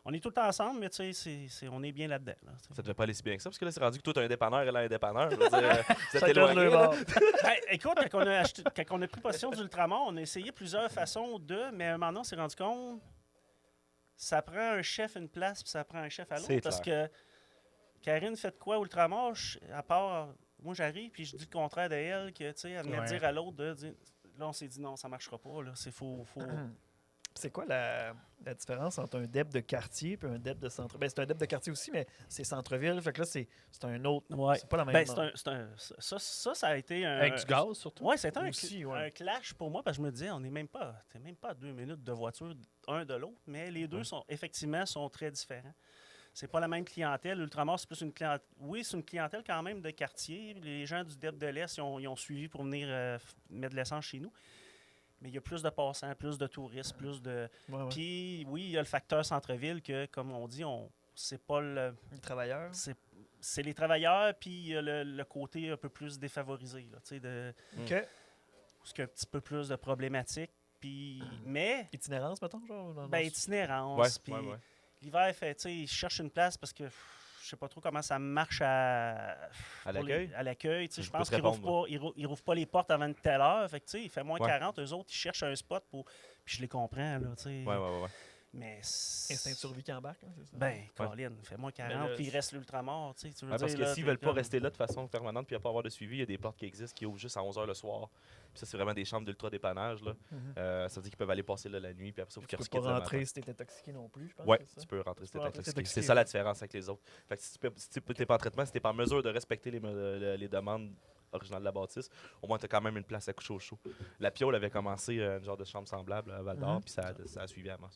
Speaker 5: on est tout le temps ensemble, mais tu sais, on est bien là-dedans. Là, tu sais.
Speaker 2: Ça devait pas aller si bien que ça, parce que là, c'est rendu que toi, t'es un dépanneur, elle a un dépanneur. Je veux dire, vous êtes
Speaker 1: Chacun de
Speaker 2: éloignés,
Speaker 1: leur
Speaker 2: là.
Speaker 1: bord.
Speaker 5: Ben, écoute, quand on a pris possession d'Ultramar, on a essayé plusieurs façons mais à un moment donné, on s'est rendu compte ça prend un chef une place, puis ça prend un chef à
Speaker 2: C'est
Speaker 5: l'autre. Parce que Karine fait de quoi Ultramar, à part, moi j'arrive, puis je dis le contraire d'elle, que tu sais, elle venait de dire à l'autre, là on s'est dit non, ça marchera pas, là, c'est faux.
Speaker 1: C'est quoi la différence entre un DEP de quartier et un DEP de centre? Ben, c'est un DEP de quartier aussi, mais c'est centre-ville. Fait que là, c'est un autre.
Speaker 5: Ouais.
Speaker 1: C'est pas la même.
Speaker 5: Ben, ça a été un.
Speaker 3: Avec du gaz, surtout.
Speaker 5: Oui, c'était
Speaker 1: Aussi, ouais.
Speaker 5: un clash pour moi, parce que je me disais, t'es même pas à 2 minutes de voiture un de l'autre, mais les deux sont très différents. C'est pas la même clientèle. Ultramar, c'est plus une clientèle. Oui, c'est une clientèle quand même de quartier. Les gens du DEP de l'Est, ils ont suivi pour venir mettre de l'essence chez nous. Mais il y a plus de passants, plus de touristes, plus de.
Speaker 1: Ouais, ouais.
Speaker 5: Puis, oui, il y a le facteur centre-ville que, comme on dit, c'est pas le.
Speaker 1: Les travailleurs.
Speaker 5: C'est les travailleurs, puis il y a le côté un peu plus défavorisé, là, tu sais,
Speaker 1: OK.
Speaker 5: parce qu'il y a un petit peu plus de problématiques. Puis, mais,
Speaker 1: Itinérance, mettons, genre?
Speaker 5: ben, itinérance.
Speaker 2: Ouais,
Speaker 5: Puis,
Speaker 2: ouais.
Speaker 5: l'hiver, tu sais, ils cherchent une place parce que je sais pas trop comment ça marche à
Speaker 2: l'accueil?
Speaker 5: À l'accueil, tu sais,
Speaker 2: Je
Speaker 5: je
Speaker 2: peux
Speaker 5: pense
Speaker 2: te
Speaker 5: qu'ils rouvrent pas les portes avant une telle heure. Fait que, tu sais, il fait moins
Speaker 2: Ouais.
Speaker 5: 40, eux autres, ils cherchent un spot pour. Puis je les comprends, là, tu sais.
Speaker 2: Ouais.
Speaker 5: Mais.
Speaker 1: Instinct de survie qui embarque, hein, c'est ça?
Speaker 5: Ben, Colin, fait moins 40,
Speaker 1: là,
Speaker 5: puis il reste l'ultramar, tu sais. Tu veux
Speaker 2: Ouais, parce
Speaker 5: dire,
Speaker 2: que
Speaker 5: là,
Speaker 2: s'ils
Speaker 5: t'es
Speaker 2: veulent pas
Speaker 5: comme-
Speaker 2: rester là de façon permanente puis pas avoir de suivi, il y a des portes qui existent qui ouvrent juste à 11h le soir. Puis ça, c'est vraiment des chambres d'ultra-dépannage. Là.
Speaker 1: Mhm.
Speaker 2: Ça veut dire qu'ils peuvent aller passer là la nuit, puis après ça, il faut
Speaker 1: Tu
Speaker 2: qu'ils
Speaker 1: peux
Speaker 2: requittent
Speaker 1: pas
Speaker 2: le
Speaker 1: rentrer
Speaker 2: matin.
Speaker 1: si t'es intoxiqué non plus, je pense.
Speaker 2: Ouais,
Speaker 1: c'est ça?
Speaker 2: tu peux rentrer si
Speaker 1: Tu
Speaker 2: t'es
Speaker 1: peux rentrer si t'es
Speaker 2: intoxiqué. C'est
Speaker 1: intoxiqué,
Speaker 2: ça la
Speaker 1: ouais.
Speaker 2: différence avec les autres. Fait que si tu t'es pas en traitement, si t'es pas en mesure de respecter les demandes originales de la bâtisse, au moins t'as quand même une place à coucher au chaud. La Piole avait commencé une genre de chambre semblable à Val d'Or,
Speaker 1: Mhm.
Speaker 2: puis ça a suivi à masse.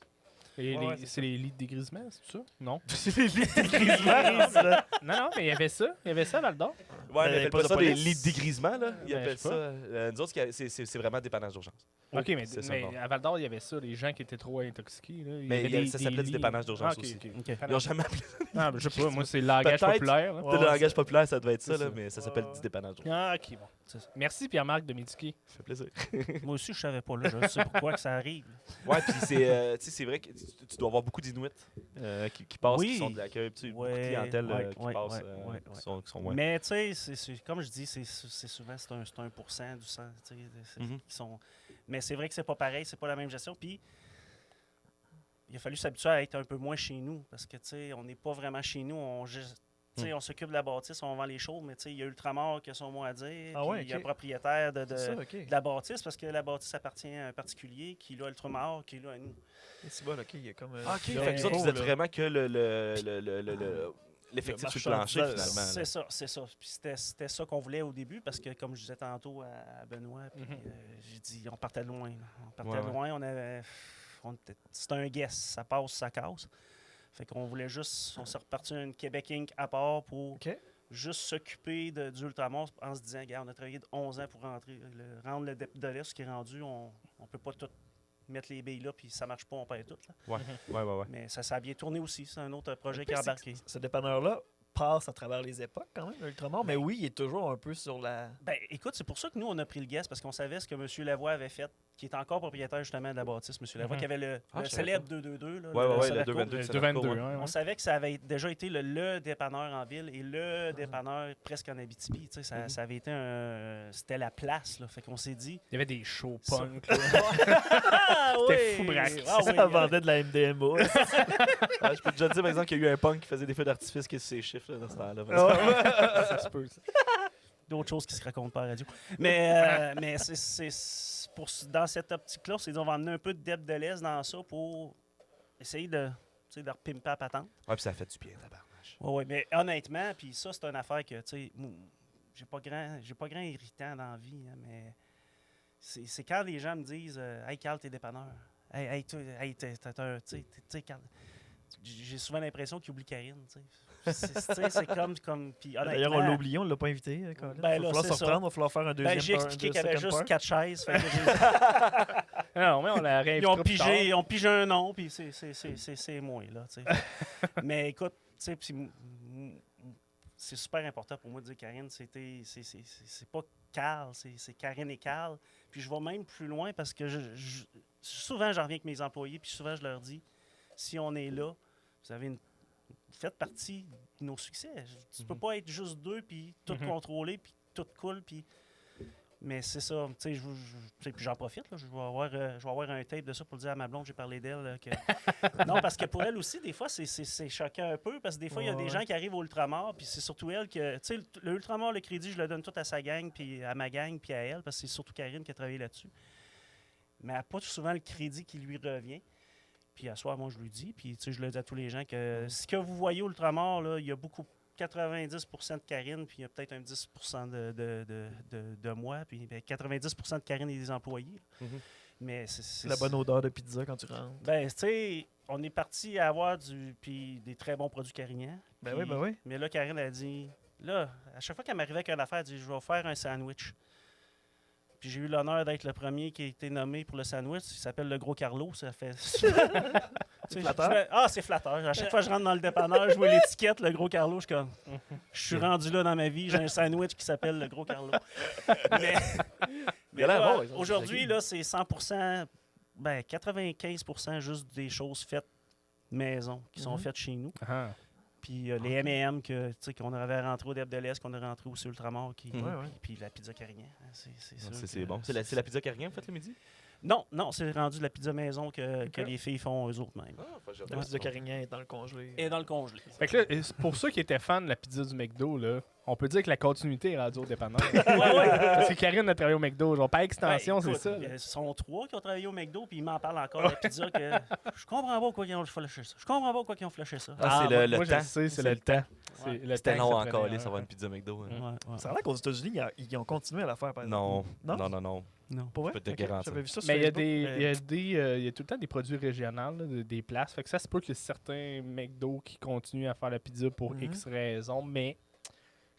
Speaker 3: C'est les lits de dégrisement, c'est ça? Non.
Speaker 1: C'est les lits de dégrisement, ça.
Speaker 3: Non, mais il y avait ça. Il y avait ça à Val-d'Or.
Speaker 2: Ouais, mais
Speaker 1: pas
Speaker 2: pas ça
Speaker 1: de
Speaker 2: des
Speaker 1: police.
Speaker 2: lits de dégrisement, là. Ils
Speaker 3: Ben,
Speaker 2: appellent
Speaker 3: je sais
Speaker 2: ça. Nous autres, c'est vraiment dépannage d'urgence.
Speaker 3: OK, mais,
Speaker 2: c'est ça, non.
Speaker 3: à Val-d'Or, il y avait ça. Les gens qui étaient trop intoxiqués. Là. Il y
Speaker 2: Mais
Speaker 3: avait
Speaker 2: ça s'appelait du
Speaker 3: lits.
Speaker 2: dépannage d'urgence
Speaker 3: Ah, ok,
Speaker 2: aussi.
Speaker 3: ok.
Speaker 2: Ils n'ont jamais appelé
Speaker 3: Ah, ben, je sais pas. Moi, c'est le langage
Speaker 2: Peut-être.
Speaker 3: populaire. là.
Speaker 1: Ouais,
Speaker 2: le langage populaire, ça devait être ça,
Speaker 3: c'est
Speaker 2: là,
Speaker 3: ça.
Speaker 2: mais ça s'appelle du dépannage d'urgence.
Speaker 3: Ah, OK, bon. C'est ça. Merci, Pierre-Marc de Médiquet.
Speaker 2: Ça fait plaisir.
Speaker 5: Moi aussi, je savais pas. Là, je sais pourquoi que ça arrive.
Speaker 2: Ouais, puis c'est vrai que tu dois avoir beaucoup d'Inuits qui passent,
Speaker 5: Oui.
Speaker 2: qui sont de l'accueil, puis beaucoup de
Speaker 5: Ouais,
Speaker 2: clientèle
Speaker 5: ouais,
Speaker 2: qui
Speaker 5: ouais,
Speaker 2: passent,
Speaker 5: ouais.
Speaker 2: qui sont moins.
Speaker 5: Mais tu sais, comme je dis, c'est souvent c'est un 1% du sang. Tu sais,
Speaker 2: Mhm.
Speaker 5: qui sont... Mais c'est vrai que c'est pas pareil, c'est pas la même gestion. Puis il a fallu s'habituer à être un peu moins chez nous parce que tu sais, on n'est pas vraiment chez nous. Tu sais, on s'occupe de la bâtisse, on vend les choses, mais tu sais, il y a Ultramar qui a son mot à dire.
Speaker 1: Ah
Speaker 5: puis
Speaker 1: ouais,
Speaker 5: il y a
Speaker 1: ok.
Speaker 5: un propriétaire de
Speaker 1: C'est ça, OK.
Speaker 5: la bâtisse parce que la bâtisse appartient à un particulier qui là Ultramar, qui là à nous.
Speaker 1: C'est bon, OK, il y a comme...
Speaker 2: Ah, OK. Fait
Speaker 5: Ben,
Speaker 2: que vous autres, vous
Speaker 1: là.
Speaker 2: êtes vraiment que l'effectif sur le plancher,
Speaker 1: marchandise.
Speaker 2: finalement. là.
Speaker 5: C'est ça. Puis c'était ça qu'on voulait au début parce que, comme je disais tantôt à Benoît, puis, j'ai dit, on partait de loin. Là. On partait
Speaker 2: Ouais,
Speaker 5: de loin, c'était un guess, ça passe, ça casse. Fait qu'on voulait juste, on s'est reparti une Québec Inc. à part pour
Speaker 1: OK.
Speaker 5: juste s'occuper du Ultramar en se disant, regarde, on a travaillé de 11 ans pour rendre le dépôt de l'Est, ce qui est rendu, on peut pas tout mettre les billes là, puis ça marche pas, on perd tout. Là.
Speaker 2: Ouais.
Speaker 5: Mais ça a bien tourné aussi, c'est un autre projet qui
Speaker 1: Le
Speaker 5: a
Speaker 1: pire, c'est
Speaker 5: embarqué.
Speaker 1: Ce dépanneur-là passe à travers les époques, quand même, l'Ultramar. Mais oui, il est toujours un peu sur la...
Speaker 5: Ben, écoute, c'est pour ça que nous, on a pris le guess, parce qu'on savait ce que M. Lavoie avait fait, qui est encore propriétaire justement de la bâtisse. M. Lavoie, qui avait le
Speaker 2: je savais
Speaker 5: célèbre
Speaker 2: pas.
Speaker 5: 222. Là,
Speaker 2: Ouais, le
Speaker 5: Solarco.
Speaker 2: 222
Speaker 3: Le
Speaker 2: du
Speaker 3: 222,
Speaker 2: Solarco, ouais.
Speaker 3: ouais.
Speaker 5: On savait que ça avait déjà été le dépanneur en ville et le dépanneur presque en Abitibi. Tu sais, ça avait été c'était la place. Là. Fait qu'on s'est dit...
Speaker 3: Il y avait des shows
Speaker 5: Ça.
Speaker 3: punk. là.
Speaker 5: Ah,
Speaker 3: C'était fou braque.
Speaker 5: Ah, oui,
Speaker 1: Ça vendait de la MDMA.
Speaker 2: Ouais, je peux déjà te dire, par exemple, qu'il y a eu un punk qui faisait des feux d'artifice qui ses chiffres là, dans ce temps-là.
Speaker 3: Ça se peut, ça.
Speaker 5: D'autres choses qui se racontent pas à la radio. Mais dans cette optique-là, on s'est dit on va emmener un peu de depth de l'Est dans ça pour essayer de repimper la patente.
Speaker 2: Ouais, puis ça fait du bien, tabarnache.
Speaker 5: Oui, mais honnêtement, puis ça, c'est une affaire que, tu sais, j'ai pas grand irritant dans la vie, hein, mais c'est quand les gens me disent Hey, Carl, t'es dépanneur. Hey, Carl. J'ai souvent l'impression qu'ils oublient Karine, tu sais. C'est comme puis
Speaker 1: D'ailleurs, on l'a oublié, on l'a pas invité. Colin.
Speaker 5: Ben
Speaker 1: Il va
Speaker 5: là,
Speaker 1: falloir
Speaker 5: c'est
Speaker 1: se
Speaker 5: ça.
Speaker 1: reprendre, il va falloir faire un deuxième
Speaker 5: j'ai expliqué qu'il y avait
Speaker 1: second
Speaker 5: juste
Speaker 1: part.
Speaker 5: 4 chaises. Fait que
Speaker 3: Non, mais on l'a réinvité.
Speaker 5: ils ont pigé un nom, puis c'est moi, là, tu sais. Mais écoute, tu sais, c'est super important pour moi de dire Karine, c'est pas Carl, c'est Karine et Carl. Puis je vais même plus loin parce que souvent, j'en reviens avec mes employés, puis souvent, je leur dis, si on est là, vous faites partie de nos succès. Tu peux pas être juste deux, puis tout contrôler, puis tout cool, puis... Mais c'est ça, tu sais, puis j'en profite, là, je vais avoir un tape de ça pour dire à ma blonde, j'ai parlé d'elle. Là, que... non, parce que pour elle aussi, des fois, c'est choquant un peu, parce que des fois, il y a des gens qui arrivent au Ultramar, puis c'est surtout elle que, tu sais, le Ultramar, le crédit, je le donne tout à sa gang, puis à ma gang, puis à elle, parce que c'est surtout Karine qui a travaillé là-dessus. Mais elle n'a pas souvent le crédit qui lui revient. Puis à soir, moi, je lui dis, puis tu sais, je le dis à tous les gens que ce que vous voyez Ultramar, là, il y a beaucoup 90% de Karine, puis il y a peut-être un 10% de moi, puis 90% de Karine et des employés. Mais c'est
Speaker 1: La bonne odeur de pizza quand tu rentres.
Speaker 5: Ben, tu sais, on est parti à avoir des très bons produits cariniens.
Speaker 1: Ben
Speaker 5: Puis-
Speaker 1: oui, ben oui.
Speaker 5: Mais là, Karine a dit, là, à chaque fois qu'elle m'arrivait avec une affaire, elle dit, je vais faire un sandwich. Puis j'ai eu l'honneur d'être le premier qui a été nommé pour le sandwich. Il s'appelle le Gros Carlo. Ça fait. C'est
Speaker 1: flatteur?
Speaker 5: C'est flatteur. À chaque fois que je rentre dans le dépanneur, je vois l'étiquette, le Gros Carlo. Je suis comme. Je suis rendu là dans ma vie. J'ai un sandwich qui s'appelle le Gros Carlo. Mais
Speaker 2: Il a l'air
Speaker 5: là,
Speaker 2: bon, exemple,
Speaker 5: aujourd'hui,
Speaker 2: Jackie.
Speaker 5: là, c'est 100%, 95% juste des choses faites maison, qui sont faites chez nous.
Speaker 3: Ah.
Speaker 5: Puis les M&M qu'on avait rentré au Dep de l'Est, qu'on a rentré aussi Ultramar, puis la pizza carignan. C'est sûr que-
Speaker 2: C'est bon. C'est la pizza carignan, vous faites le midi?
Speaker 5: Non, c'est rendu la pizza maison que les filles font eux autres mêmes.
Speaker 1: La pizza Carignan est dans le congelé.
Speaker 5: Et dans le congelé.
Speaker 3: Fait que là, c'est pour ceux qui étaient fans de la pizza du McDo, là, On peut dire que la continuité est rendue au dépanneur. Parce que Karine a travaillé au McDo. Genre, par extension,
Speaker 5: Ben, écoute,
Speaker 3: c'est ça.
Speaker 5: Ils sont 3 qui ont travaillé au McDo, puis ils m'en parlent encore de la pizza que je comprends pas pourquoi ils ont flashé ça. Je comprends pas pourquoi ils ont flashé ça.
Speaker 2: Ah, c'est le
Speaker 3: moi, je
Speaker 2: temps.
Speaker 3: le sais, c'est le temps.
Speaker 5: Ouais.
Speaker 3: C'est le
Speaker 2: C'était
Speaker 3: temps
Speaker 2: long
Speaker 3: que ça
Speaker 2: encore,
Speaker 3: prenait,
Speaker 2: ça va une pizza McDo. Hein.
Speaker 5: Ouais.
Speaker 1: Ça a l'air qu'aux États-Unis, ils ont continué à la faire, par exemple.
Speaker 2: Non,
Speaker 1: Non?
Speaker 2: non.
Speaker 5: Non.
Speaker 1: Pour vrai?
Speaker 2: Je peux te
Speaker 1: Ok,
Speaker 2: garantir.
Speaker 1: J'avais vu ça sur
Speaker 3: Mais il y a
Speaker 1: Facebook,
Speaker 3: il y a tout le temps des produits régionaux, là, des places. Fait que ça se peut qu'il y ait certains McDo qui continuent à faire la pizza pour X raisons, mais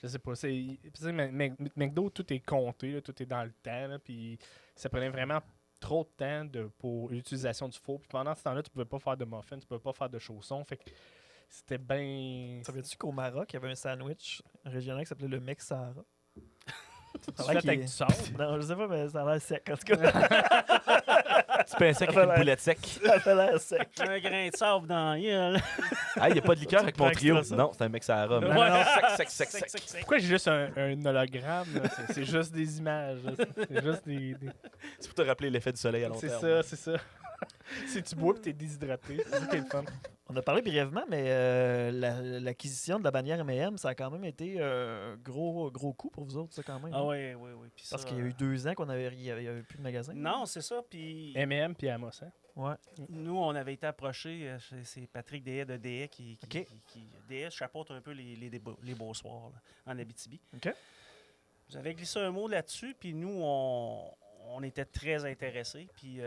Speaker 3: je sais pas. McDo, tout est compté, là, tout est dans le temps. Là, puis ça prenait vraiment trop de temps pour l'utilisation du four. Puis pendant ce temps-là, tu pouvais pas faire de muffins, tu pouvais pas faire de chaussons. Fait que c'était bien.
Speaker 1: Savais-tu qu'au Maroc, il y avait un sandwich régional qui s'appelait le Mec Sahara?
Speaker 3: Tu fais avec du sable.
Speaker 1: Non, je sais pas, mais ça a l'air sec. En tout cas,
Speaker 2: Tu pinces avec une boulette sec.
Speaker 1: ça a l'air sec.
Speaker 5: Un grain de sable dans la gueule.
Speaker 2: Ah, il n'y a pas de liqueur avec
Speaker 1: prends
Speaker 2: mon trio.
Speaker 1: extra ça?
Speaker 2: Non, c'est un mec Sahara.
Speaker 3: Non,
Speaker 2: man.
Speaker 3: non.
Speaker 2: Sec.
Speaker 3: Pourquoi j'ai juste un hologramme? Là? C'est juste des images. Là. C'est juste des...
Speaker 2: C'est pour te rappeler l'effet du soleil à long
Speaker 3: C'est
Speaker 2: terme.
Speaker 3: ça. Si tu bois et t'es déshydraté, c'est ça qui est le fun.
Speaker 1: On a parlé brièvement, mais l'acquisition de la bannière M&M, ça a quand même été un gros coup pour vous autres, ça, quand même.
Speaker 5: Ah
Speaker 1: hein?
Speaker 5: oui. Puis
Speaker 1: Parce
Speaker 5: ça,
Speaker 1: qu'il y a eu 2 ans qu'il n'y avait plus de magasin.
Speaker 5: Non, c'est ça. Puis
Speaker 3: M&M puis Amos, hein?
Speaker 1: Ouais.
Speaker 5: nous, on avait été approchés. C'est Patrick Dehaye de Dehaye qui
Speaker 1: OK.
Speaker 5: Dehaye chapeaute un peu les beaux soirs là, en Abitibi.
Speaker 1: OK.
Speaker 5: Vous avez glissé un mot là-dessus, puis nous, on était très intéressés. Puis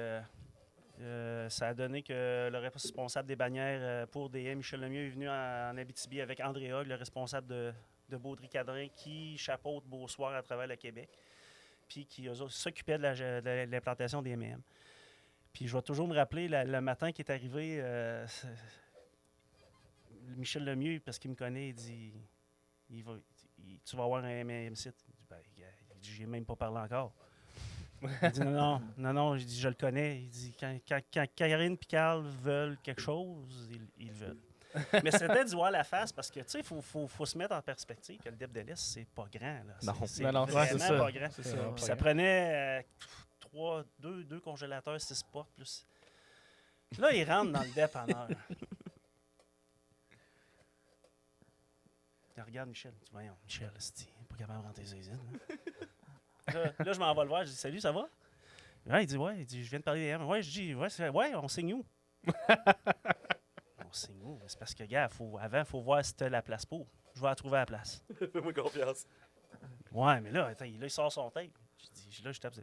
Speaker 5: ça a donné que le responsable des bannières pour Dehaye, Michel Lemieux, est venu en Abitibi avec André Hogg, le responsable de Baudry-Cadrin, qui chapeaute Beausoir à travers le Québec, puis qui s'occupait de l'implantation des M&M. Puis je vais toujours me rappeler le matin qui est arrivé, Michel Lemieux, parce qu'il me connaît, il dit tu vas avoir un M&M site. Il dit, j'ai même pas parlé encore. Il dit non, je dis, je le connais. Il dit, quand Karine et Carl veulent quelque chose, ils le veulent. Mais c'était d'y voir la face parce que, tu sais, il faut se mettre en perspective que le DEP de l'Est, c'est pas grand. Là.
Speaker 2: Non.
Speaker 5: C'est
Speaker 3: Non,
Speaker 5: vraiment
Speaker 3: c'est ça.
Speaker 5: pas grand.
Speaker 3: C'est ça.
Speaker 5: Puis ça prenait deux congélateurs, 6 portes. Plus. Là, ils rentrent dans le dépanneur. Il regarde Michel. Il dit, voyons, Michel, c'est pas capable de rentrer ses usines. Là, je m'en vais le voir. Je dis, salut, ça va? Ouais, il dit, ouais. Il dit, je viens de parler des M. Ouais, je dis, ouais, on signe où? On signe où? C'est parce que, gars, avant, il faut voir si t'as la place pour. Je vais la trouver à la place.
Speaker 2: Fais-moi confiance.
Speaker 5: Ouais, mais là, attends, il sort son tape. Je tape.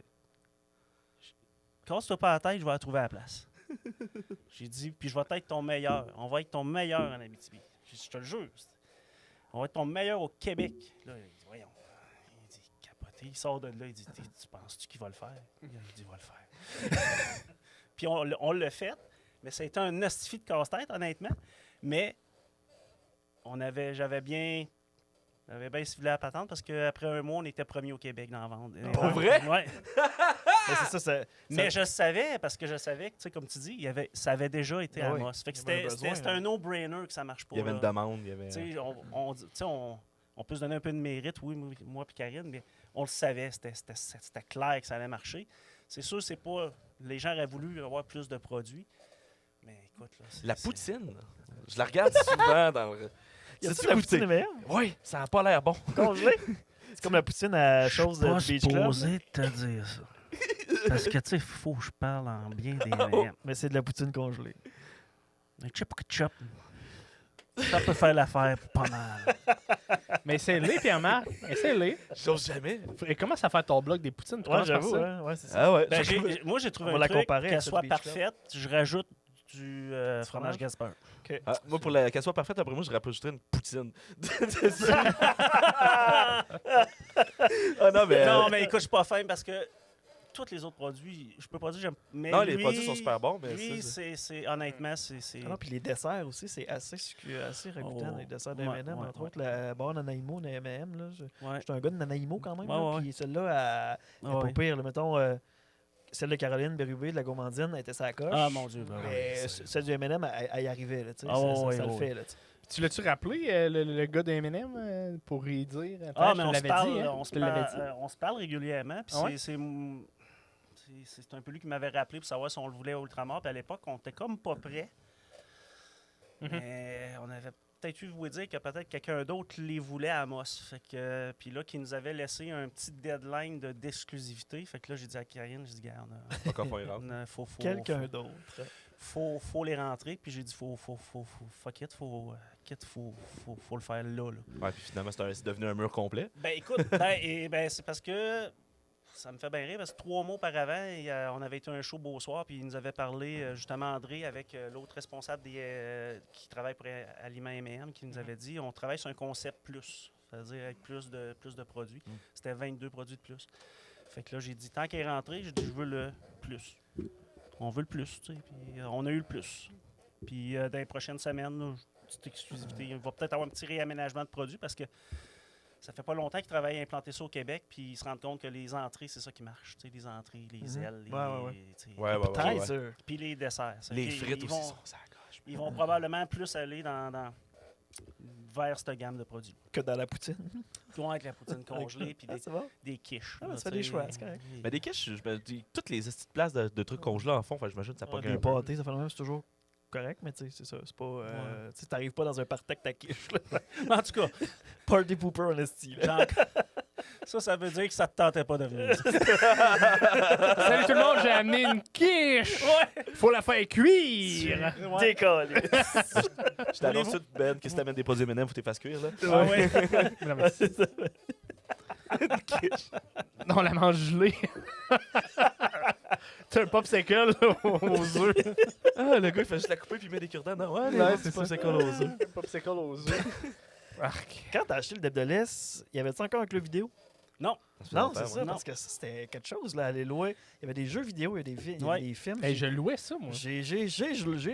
Speaker 5: Casse-toi pas la tête, je vais la trouver à la place. J'ai dit, puis je vais être ton meilleur. On va être ton meilleur en Abitibi. Je te le jure. On va être ton meilleur au Québec. Là, il dit, voyons. Il dit, capoté. Il sort de là, il dit, tu penses-tu qu'il va le faire? Il dit, il va le faire. Puis on l'a fait, mais ça a été un hostifie de casse-tête, honnêtement. Mais j'avais bien ciblé la patente parce qu'après un mois, on était premier au Québec dans la vente.
Speaker 2: Pour vrai?
Speaker 5: Ouais.
Speaker 1: Mais c'est ça.
Speaker 5: Mais je savais, parce que je savais que, tu sais, comme tu dis, ça avait déjà été
Speaker 1: Ah
Speaker 5: à
Speaker 1: oui.
Speaker 5: Amos. Fait que
Speaker 1: Il y avait un
Speaker 5: c'était
Speaker 1: besoin,
Speaker 5: un no-brainer que ça marche pas.
Speaker 2: Il y avait
Speaker 5: là.
Speaker 2: une demande. Il y avait...
Speaker 5: Tu sais, on peut se donner un peu de mérite, oui, moi et Karine, mais on le savait, c'était clair que ça allait marcher. C'est sûr, c'est pas. Les gens auraient voulu avoir plus de produits. Mais écoute, là.
Speaker 2: La poutine, je la regarde souvent dans le...
Speaker 1: Y a-tu
Speaker 2: C'est-tu
Speaker 1: la
Speaker 2: la
Speaker 1: poutine M&M?
Speaker 2: Oui, ça n'a pas l'air bon.
Speaker 1: Congelée? C'est comme la poutine à chose de Beach Club.
Speaker 5: de te dire ça. Parce que, tu sais, il faut que je parle en bien des
Speaker 1: Mais c'est de la poutine congelée.
Speaker 5: Un chip. Ça peut faire l'affaire pas mal.
Speaker 3: Mais essaye-les, Pierre-Marc. Essaye-les.
Speaker 2: J'ose jamais.
Speaker 3: Et comment ça faire ton blog des poutines? Tu
Speaker 1: Ouais,
Speaker 3: commences par
Speaker 1: j'avoue.
Speaker 3: ça?
Speaker 1: Hein? Ouais, c'est ça.
Speaker 2: Ah ouais.
Speaker 5: Ben, moi, j'ai trouvé
Speaker 1: On
Speaker 5: un
Speaker 1: va la
Speaker 5: truc
Speaker 1: comparer à
Speaker 5: qu'elle
Speaker 1: celle
Speaker 5: soit
Speaker 1: de Beach Club.
Speaker 5: parfaite. Je rajoute du fromage
Speaker 1: fromage?
Speaker 5: Gasper.
Speaker 2: Ah, moi, pour qu'elle soit parfaite, après moi, je rajouterais une poutine. Ah non, mais...
Speaker 5: Non, mais écoute, je suis pas fin parce que tous les autres produits, je peux pas dire j'aime. Mais
Speaker 2: Non, les
Speaker 5: lui,
Speaker 2: produits sont super bons, mais
Speaker 5: lui,
Speaker 2: ça,
Speaker 5: c'est honnêtement, c'est.
Speaker 1: Ah non, puis les desserts aussi, c'est assez ragoûtant,
Speaker 5: Oh.
Speaker 1: les desserts de
Speaker 5: Ouais,
Speaker 1: M&M.
Speaker 5: ouais,
Speaker 1: entre
Speaker 5: ouais.
Speaker 1: autres, la barre Nanaimo de M&M. Là,
Speaker 5: Ouais.
Speaker 1: j'étais un gars de Nanaimo quand même.
Speaker 5: Ouais,
Speaker 1: là,
Speaker 5: ouais.
Speaker 1: Puis celle-là, elle est
Speaker 5: Ouais.
Speaker 1: pas pire. Là, mettons, celle de Caroline Bérubé, de la gourmandine, elle était sa coche.
Speaker 5: Ah mon Dieu. Ben,
Speaker 1: Mais
Speaker 5: ouais,
Speaker 1: celle du M&M, elle y arrivait. Là, tu sais,
Speaker 5: Ah,
Speaker 1: ça
Speaker 5: ouais,
Speaker 1: le
Speaker 5: ouais.
Speaker 1: fait. Là, tu sais.
Speaker 3: Tu l'as-tu rappelé, le gars de M&M, pour y dire?
Speaker 5: Ah,
Speaker 3: je
Speaker 5: mais
Speaker 3: te
Speaker 5: on se
Speaker 3: l'avais
Speaker 5: parle,
Speaker 3: dit, hein?
Speaker 5: on
Speaker 3: Je
Speaker 5: se
Speaker 3: te l'avais
Speaker 5: parle,
Speaker 3: dit.
Speaker 5: on se parle régulièrement. Puis
Speaker 3: Ah ouais?
Speaker 5: c'est un peu lui qui m'avait rappelé pour savoir si on le voulait à Ultramar. Puis à l'époque, on était comme pas prêts.
Speaker 3: Mhm.
Speaker 5: Mais on avait peut-être eu vous dire que peut-être quelqu'un d'autre les voulait à Amos. Fait que, puis là, qui nous avait laissé un petit deadline d'exclusivité. Fait que là, j'ai dit à Karine, j'ai dit, regarde,
Speaker 2: Encore faut y rentrer.
Speaker 1: Quelqu'un d'autre.
Speaker 5: Faut les rentrer. Puis j'ai dit, fuck it, faut le faire là.
Speaker 2: Ouais, puis finalement, c'est devenu un mur complet.
Speaker 5: Ben écoute, c'est parce que ça me fait bien rire, parce que 3 mois auparavant, on avait été à un show Beau Soir, puis il nous avait parlé, justement, André, avec l'autre responsable qui travaille pour Aliments M&M, qui nous avait dit on travaille sur un concept plus, c'est-à-dire avec plus de produits. C'était 22 produits de plus. Fait que là, j'ai dit tant qu'il est rentré, j'ai dit je veux le plus. On veut le plus, tu sais, puis on a eu le plus. Puis dans les prochaines semaines, là, petite exclusivité, il va peut-être avoir un petit réaménagement de produits parce que ça fait pas longtemps qu'ils travaillent à implanter ça au Québec, puis ils se rendent compte que les entrées, c'est ça qui marche. Tu sais, les entrées, les ailes,
Speaker 2: Ouais.
Speaker 5: Puis les desserts.
Speaker 2: Les frites aussi sont ça gâche.
Speaker 5: Ils vont probablement plus aller vers cette gamme de produits.
Speaker 1: Que dans la poutine.
Speaker 5: Avec la poutine congelée, puis
Speaker 1: C'est bon?
Speaker 5: des quiches.
Speaker 1: Ah, ça fait des choix, c'est correct.
Speaker 2: Mais des quiches, je me dis, toutes les petites places de trucs congelés en fond, j'imagine que ça pogne
Speaker 1: Des
Speaker 2: un peu.
Speaker 1: pâtés, ça fait le même, c'est toujours correct, mais tu sais, c'est ça. C'est pas. Tu sais, t'arrives pas dans un party avec ta quiche. Là.
Speaker 5: En tout cas,
Speaker 1: Party pooper en esti.
Speaker 5: ça veut dire que ça te tentait pas de venir.
Speaker 3: Salut tout le monde, j'ai amené une quiche! Faut la faire cuire!
Speaker 1: Décollé.
Speaker 2: Je t'annonce tout, Ben, que si t'amènes des produits M&M, faut que tu fasses cuire, là.
Speaker 5: Ah ouais.
Speaker 3: Non, mais non, on la mange gelée. T'as un popsicle là, aux œufs.
Speaker 2: Ah, le gars, il fait juste la couper puis il met des cure-dents. Non, ouais, c'est pas c'est aux œufs.
Speaker 3: Un popsicle aux œufs.
Speaker 1: Quand t'as acheté le Deb de l'Est, y avait-tu encore un club vidéo?
Speaker 5: Non.
Speaker 1: Non, c'est ça,
Speaker 5: Non.
Speaker 1: parce que c'était quelque chose, là, aller louer. Il y avait des jeux vidéo, il y avait des films.
Speaker 3: Hey, je louais ça, moi.
Speaker 1: J'ai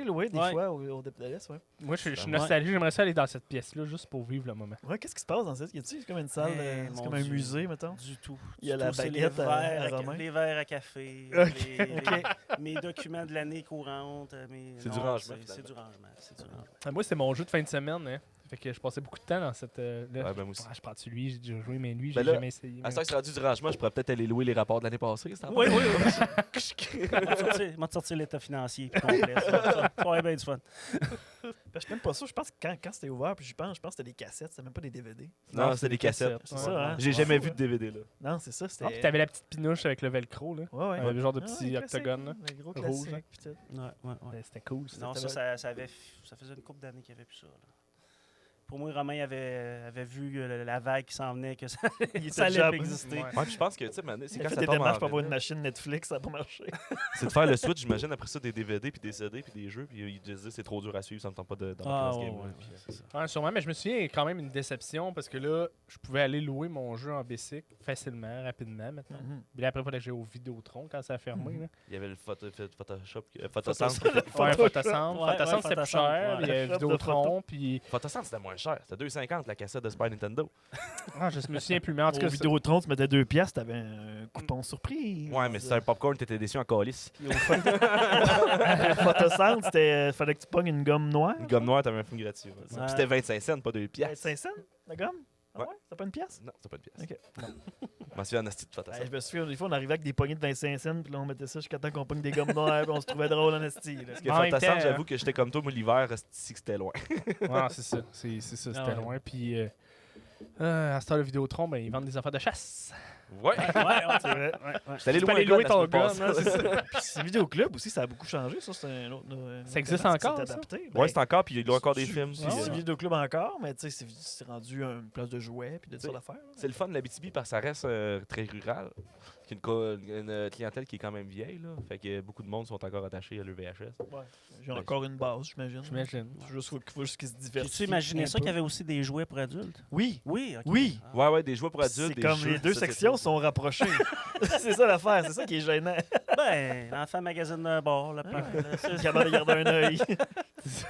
Speaker 1: loué des fois au Deb de l'Est, ouais.
Speaker 3: Moi, je suis nostalgique. J'aimerais ça aller dans cette pièce-là juste pour vivre le moment.
Speaker 1: Ouais, qu'est-ce qui se passe dans cette? Y a-tu comme une salle, c'est
Speaker 5: mon
Speaker 1: comme un
Speaker 5: Dieu.
Speaker 1: musée, mettons?
Speaker 5: Du tout.
Speaker 1: Il y a
Speaker 5: Du
Speaker 1: la
Speaker 5: tout, c'est
Speaker 1: baguette à Romain.
Speaker 5: les verres à café,
Speaker 1: Ok.
Speaker 5: mes documents de l'année courante.
Speaker 2: C'est du rangement,
Speaker 5: C'est du rangement. C'est du rangement.
Speaker 3: Ah, moi, c'était mon jeu de fin de semaine. Hein. Fait que je passais beaucoup de temps dans cette.
Speaker 2: Ouais, ben moi aussi.
Speaker 3: Je prends-tu lui, j'ai déjà joué, mais lui,
Speaker 2: Ben
Speaker 3: j'ai
Speaker 2: là,
Speaker 3: jamais essayé.
Speaker 2: À ce que c'est rendu du rangement, je pourrais peut-être aller louer les rapports de l'année passée.
Speaker 5: Oui. Moi, de sortir l'état financier puis complet. Ça va bien du fun.
Speaker 1: Je suis même pas sûr. Je pense que quand c'était ouvert, puis je pense que c'était des cassettes, c'était même pas des DVD.
Speaker 2: Non, c'est des cassettes.
Speaker 1: C'est ça, hein?
Speaker 2: J'ai jamais vu de DVD, là.
Speaker 1: Non, c'est ça, c'était.
Speaker 3: Ah, puis t'avais la petite pinouche avec le velcro, là.
Speaker 1: Ouais.
Speaker 3: Le genre de
Speaker 1: Ah,
Speaker 3: petit
Speaker 1: ouais, classique,
Speaker 3: octogone, là.
Speaker 1: Le gros
Speaker 3: Rouge,
Speaker 1: classique,
Speaker 3: hein.
Speaker 1: puis tout.
Speaker 5: Ouais.
Speaker 3: C'était cool.
Speaker 5: Non, ça faisait une couple d'années qu'il n'y avait plus ça. Là. Pour moi, Romain avait vu la vague qui s'en venait, que ça allait
Speaker 1: déjà
Speaker 5: pas exister.
Speaker 3: Ouais.
Speaker 2: Ouais, puis je pense que, tu sais, c'est
Speaker 1: Il a
Speaker 2: quand
Speaker 1: fait
Speaker 2: ça
Speaker 1: des
Speaker 2: tombe en
Speaker 1: démarches pour avoir
Speaker 2: vinyle,
Speaker 1: une machine Netflix, ça n'a pas marché.
Speaker 2: c'est de faire le switch, j'imagine, après ça, des DVD, puis des CD, puis des jeux, puis ils disaient c'est trop dur à suivre, ça me tente pas d'entrer dans ce game-là.
Speaker 5: c'est ça.
Speaker 3: Ouais, sûrement, mais je me souviens quand même une déception parce que là, je pouvais aller louer mon jeu en basic facilement, rapidement maintenant. Puis là, après, il fallait que j'aille au Vidéotron quand ça a fermé. Là.
Speaker 2: Il y avait le Photoshop,
Speaker 3: Ouais,
Speaker 1: Photocentre.
Speaker 3: Photocentre.
Speaker 5: Ouais,
Speaker 3: Photocentre, c'était plus cher.
Speaker 5: ouais.
Speaker 3: Il y a
Speaker 1: Shop de
Speaker 3: Vidéotron, puis...
Speaker 2: Photocentre, c'était moins cher. C'était 2,50 la cassette de Super Nintendo.
Speaker 3: Ah, je me souviens plus, mais en tout
Speaker 1: Au
Speaker 3: cas...
Speaker 1: Vidéotron, tu mettais 2 piastres, t'avais un coupon surprise.
Speaker 2: Ouais, mais c'était un popcorn, t'étais déçu en calice.
Speaker 1: Photocentre, c'était fallait que tu pognes une gomme noire.
Speaker 2: Une gomme noire, t'avais un film gratuit. Ouais.
Speaker 5: Ouais.
Speaker 2: Puis c'était 25 cents, pas 2 piastres.
Speaker 1: 5 cents, la gomme? Ah
Speaker 2: Ouais.
Speaker 1: ouais? C'était pas une pièce?
Speaker 2: Non, c'était pas une pièce.
Speaker 1: Ok.
Speaker 2: Je m'en souviens en asti de Photocentre.
Speaker 1: Je me souviens, des fois, on arrivait avec des poignées de 25 cents, puis là, on mettait ça jusqu'à temps qu'on pogne des gommes noires, puis on se trouvait drôle en esti. là.
Speaker 2: Parce que
Speaker 3: En même
Speaker 2: Photocentre,
Speaker 3: temps,
Speaker 2: j'avoue que j'étais comme toi, moi, l'hiver, asti que c'était loin.
Speaker 3: Ouais, c'est ça. C'est ça, c'était
Speaker 5: ouais.
Speaker 3: loin. Puis... à cette heure de Vidéotron, ben, ils vendent des affaires de chasse.
Speaker 2: Ouais.
Speaker 1: C'est vrai.
Speaker 2: J'étais allé
Speaker 3: Tu peux
Speaker 2: louer
Speaker 3: aller
Speaker 2: un
Speaker 3: louer
Speaker 2: gun
Speaker 3: ton
Speaker 2: la
Speaker 3: gun,
Speaker 2: semaine
Speaker 3: hein, c'est
Speaker 2: passée.
Speaker 3: ça.
Speaker 1: Puis c'est Vidéoclub aussi, ça a beaucoup changé. Ça, c'est un autre.
Speaker 3: Ça existe
Speaker 1: terrain qui
Speaker 3: encore,
Speaker 1: s'est
Speaker 3: ça?
Speaker 1: adapté.
Speaker 2: Ouais, c'est encore, puis il y a encore des films.
Speaker 1: C'est
Speaker 2: puis,
Speaker 1: du Vidéoclub encore, mais tu sais, c'est rendu une place de jouets puis de
Speaker 2: T'sais,
Speaker 1: ça d'affaires.
Speaker 2: c'est le fun de l'Abitibi parce que ça reste très rural. Qui une clientèle qui est quand même vieille. Là. Fait que beaucoup de monde sont encore attachés à l'EVHS.
Speaker 1: Ouais. J'ai encore une base, j'imagine.
Speaker 3: J'imagine.
Speaker 1: Faut juste qu'ils se diversifient.
Speaker 5: Peux-tu imaginer
Speaker 1: un
Speaker 5: ça
Speaker 1: peu.
Speaker 5: qu'il y avait aussi des jouets pour adultes?
Speaker 1: Oui.
Speaker 5: Oui, ok.
Speaker 1: Oui.
Speaker 5: Ah.
Speaker 2: Ouais, ouais, des jouets pour adultes.
Speaker 1: C'est
Speaker 2: des
Speaker 1: comme
Speaker 2: jeux,
Speaker 1: les deux
Speaker 2: ça, c'est
Speaker 1: sections
Speaker 2: tout.
Speaker 1: sont rapprochées. C'est ça l'affaire, c'est ça qui est gênant.
Speaker 5: Ben, l'enfant magazine d'un bord, le pain. là, c'est-
Speaker 1: Capable de garder un œil.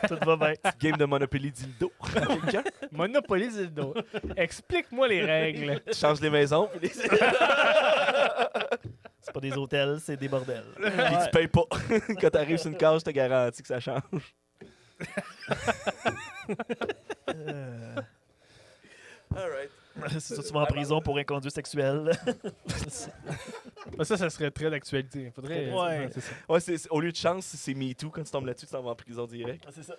Speaker 1: Tout va bien.
Speaker 2: Game de Monopoly dildo. Quelqu'un?
Speaker 3: Monopoly Dildo. Explique-moi les règles.
Speaker 2: Tu changes les maisons, puis les-
Speaker 1: C'est pas des hôtels, c'est des bordels.
Speaker 2: puis tu payes pas. Quand t'arrives sur une case, je te garantis que ça change. Alright.
Speaker 1: C'est ça, tu vas en prison pour inconduite sexuelle.
Speaker 3: Ben, ça serait très d'actualité. Faudrait.
Speaker 5: Ouais.
Speaker 3: C'est ça.
Speaker 2: Ouais, au lieu de chance, c'est MeToo. Quand tu tombes là-dessus, tu t'en vas en prison direct.
Speaker 1: C'est ça.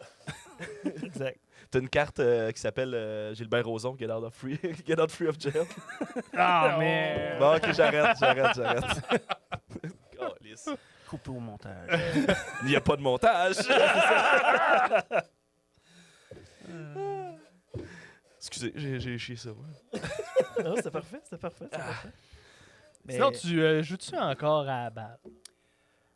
Speaker 1: Exact.
Speaker 2: T'as une carte qui s'appelle Gilbert Rozon, Get Out Free of Jail.
Speaker 3: Ah, mais.
Speaker 2: Bon, ok, j'arrête. Calisse.
Speaker 5: Coupé au montage.
Speaker 2: Il n'y a pas de montage. Excusez, j'ai chié ça. Ouais.
Speaker 1: Non, c'est parfait. Mais-
Speaker 3: Sinon, tu joues-tu encore à la balle?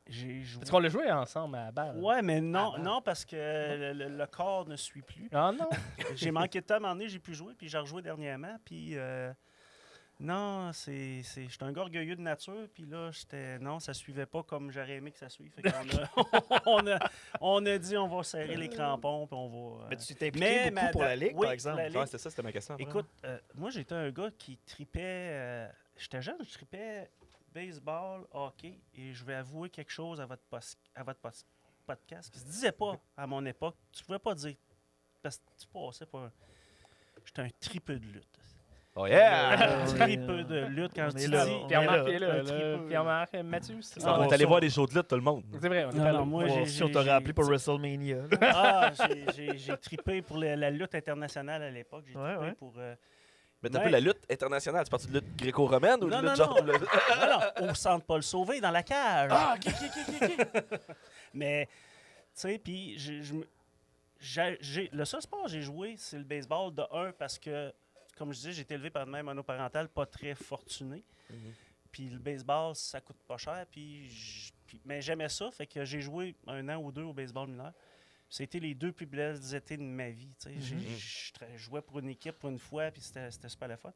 Speaker 5: J'ai joué.
Speaker 3: Parce qu'on l'a joué ensemble à la balle.
Speaker 5: Ouais, mais non, parce que le corps ne suit plus.
Speaker 3: Ah non?
Speaker 5: J'ai manqué de temps à un moment donné, j'ai pu jouer, puis j'ai rejoué dernièrement, puis non, j'étais un gars orgueilleux de nature, puis là, non, ça suivait pas comme j'aurais aimé que ça suive. Fait qu'on on a dit, on va serrer les crampons, puis on va...
Speaker 1: Mais tu t'es impliqué beaucoup pour la Ligue,
Speaker 5: oui,
Speaker 1: par exemple.
Speaker 5: la Ligue.
Speaker 2: Ouais, c'était ma question.
Speaker 5: Écoute, moi, j'étais un gars qui tripait... j'étais jeune, je tripais baseball, hockey, et je vais avouer quelque chose à votre podcast qui se disait pas à mon époque. Tu pouvais pas dire, parce que tu passais pas... J'étais un tripeux de lutte.
Speaker 2: Oh yeah!
Speaker 5: Un tripeux de lutte, quand je
Speaker 1: On
Speaker 5: dis
Speaker 1: est là.
Speaker 5: dis,
Speaker 3: Pierre-Marc
Speaker 1: là.
Speaker 3: est là.
Speaker 5: Un tripeux.
Speaker 3: Pierre-Marc, Mathieu, c'est
Speaker 2: On est allé voir des shows de lutte, tout le monde.
Speaker 3: C'est vrai, on est
Speaker 5: Non,
Speaker 3: allé.
Speaker 5: non, moi,
Speaker 1: Bon, si on t'aurait appelé pour WrestleMania. là.
Speaker 5: Ah, j'ai trippé pour la lutte internationale à l'époque. J'ai
Speaker 1: Ouais,
Speaker 5: trippé
Speaker 1: ouais.
Speaker 5: pour...
Speaker 2: Mais t'as
Speaker 5: Ouais.
Speaker 2: peu la lutte internationale. C'est parti de lutte gréco-romaine ou de
Speaker 5: Non,
Speaker 2: lutte
Speaker 5: non,
Speaker 2: genre...
Speaker 5: non. Non, au centre Paul Sauvé, dans la cage.
Speaker 3: Ah, ok.
Speaker 5: Mais, tu sais, puis le seul sport que j'ai joué, c'est le baseball de 1 parce que, comme je disais, j'ai été élevé par une mère monoparentale pas très fortunée. Puis le baseball, ça coûte pas cher. Mais j'aimais ça, fait que j'ai joué 1 an ou 2 au baseball mineur. C'était les 2 plus belles étés de ma vie. Tu sais. Je jouais pour une équipe pour une fois, puis c'était super le fun.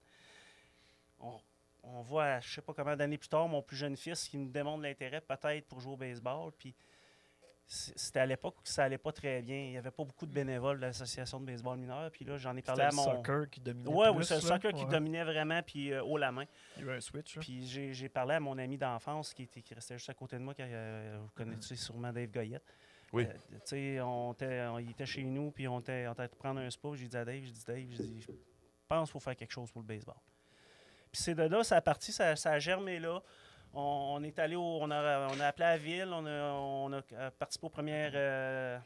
Speaker 5: On voit, je sais pas combien d'années plus tard, mon plus jeune fils qui nous démontre l'intérêt peut-être pour jouer au baseball. Puis c'était à l'époque où ça allait pas très bien. Il y avait pas beaucoup de bénévoles de l'association de baseball mineur. Puis là, j'en ai parlé
Speaker 1: C'était
Speaker 5: à
Speaker 1: le
Speaker 5: mon...
Speaker 1: soccer qui dominait
Speaker 5: Ouais,
Speaker 1: plus,
Speaker 5: oui, c'est le
Speaker 1: là.
Speaker 5: soccer qui
Speaker 1: Ouais.
Speaker 5: dominait vraiment, puis haut la main.
Speaker 1: Il y a eu un switch. là.
Speaker 5: Puis j'ai parlé à mon ami d'enfance qui restait juste à côté de moi, vous connaissez sûrement Dave Goyette.
Speaker 2: Oui.
Speaker 5: Tu sais, il était chez nous, puis on était prendre un spa. J'ai dit à Dave, je pense qu'il faut faire quelque chose pour le baseball. Puis c'est de là, ça a parti, ça a germé là. On est allé on a appelé à la ville, on a participé aux premières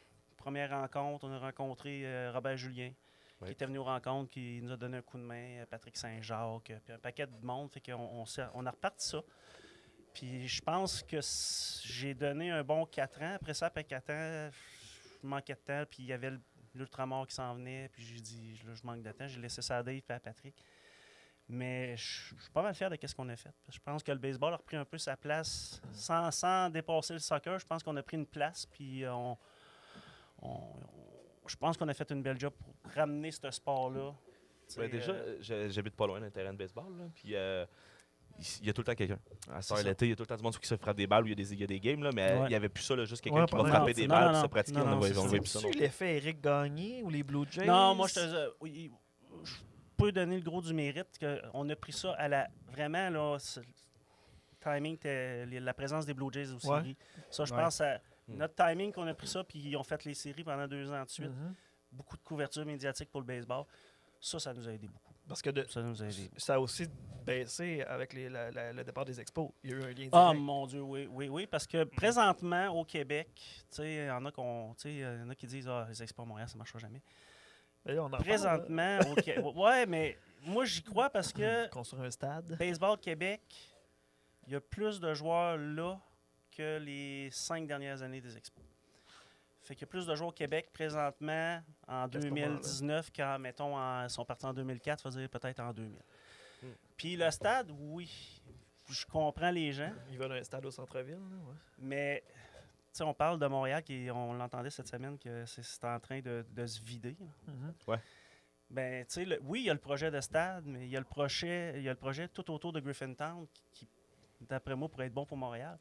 Speaker 5: rencontres. On a rencontré Robert Julien,
Speaker 2: Oui.
Speaker 5: qui était venu aux rencontres, qui nous a donné un coup de main, Patrick Saint-Jacques, puis un paquet de monde. Fait qu'on a reparti ça. Puis je pense que j'ai donné un bon 4 ans. Après ça, après 4 ans, je manquais de temps. Puis il y avait l'ultramar qui s'en venait. Puis j'ai dit, là, je manque de temps. J'ai laissé ça à Dave et à Patrick. Mais je suis pas mal fier de ce qu'on a fait. Je pense que le baseball a repris un peu sa place sans dépasser le soccer. Je pense qu'on a pris une place. Puis je pense qu'on a fait une belle job pour ramener ce sport-là.
Speaker 2: Ben, déjà, j'habite pas loin d'un terrain de baseball. Là, puis il y a tout le temps quelqu'un. À
Speaker 5: C'est
Speaker 2: soir,
Speaker 5: ça.
Speaker 2: l'été, il y a tout le temps du monde qui se frappe des balles, où il y a des games, là, mais
Speaker 5: Ouais.
Speaker 2: il n'y avait plus ça, là, juste quelqu'un
Speaker 1: Ouais,
Speaker 2: qui va
Speaker 1: non,
Speaker 2: frapper des
Speaker 5: non,
Speaker 2: balles,
Speaker 5: non,
Speaker 2: puis se
Speaker 5: non.
Speaker 2: pratiquer.
Speaker 5: Non,
Speaker 2: On
Speaker 5: non,
Speaker 2: va
Speaker 5: c'est
Speaker 2: plus ça.
Speaker 1: C'est-tu l'effet Eric Gagné ou les Blue Jays?
Speaker 5: Non, moi, je peux donner le gros du mérite. On a pris ça à la... Vraiment, là, le timing, la présence des Blue Jays aux
Speaker 1: Ouais.
Speaker 5: séries. Ça, je
Speaker 3: Ouais.
Speaker 5: pense à notre timing qu'on a pris ça, puis ils ont fait les séries pendant 2 ans de suite.
Speaker 1: Mhm.
Speaker 5: Beaucoup de couverture médiatique pour le baseball. Ça nous a aidé beaucoup.
Speaker 1: Parce que
Speaker 5: Ça nous a aidé.
Speaker 1: ça a aussi baissé avec le départ des expos. Il y a eu un lien direct.
Speaker 5: Ah, mon Dieu, oui, parce que présentement, au Québec, tu sais, il y en a qui disent « Ah, les expos à Montréal, ça ne marchera jamais.
Speaker 1: D'ailleurs, on en »
Speaker 5: Présentement, au Québec... Ouais, mais moi, j'y crois parce que
Speaker 1: construire un stade.
Speaker 5: Baseball Québec, il y a plus de joueurs là que les 5 dernières années des expos. Fait qu'il y a plus de joueurs au Québec présentement en
Speaker 1: À ce moment-là.
Speaker 5: 2019 qu'en, mettons, ils sont partis en 2004, ça veut dire peut-être en 2000. Puis le stade, oui, je comprends les gens,
Speaker 1: Ils veulent un stade au centre-ville. là, ouais.
Speaker 5: mais tu sais, on parle de Montréal, on l'entendait cette semaine, que c'est en train de se vider. Là.
Speaker 1: Mhm.
Speaker 5: Ben, tu sais, oui, il y a le projet de stade, mais il y a le projet tout autour de Griffintown qui d'après moi, pourrait être bon pour Montréal.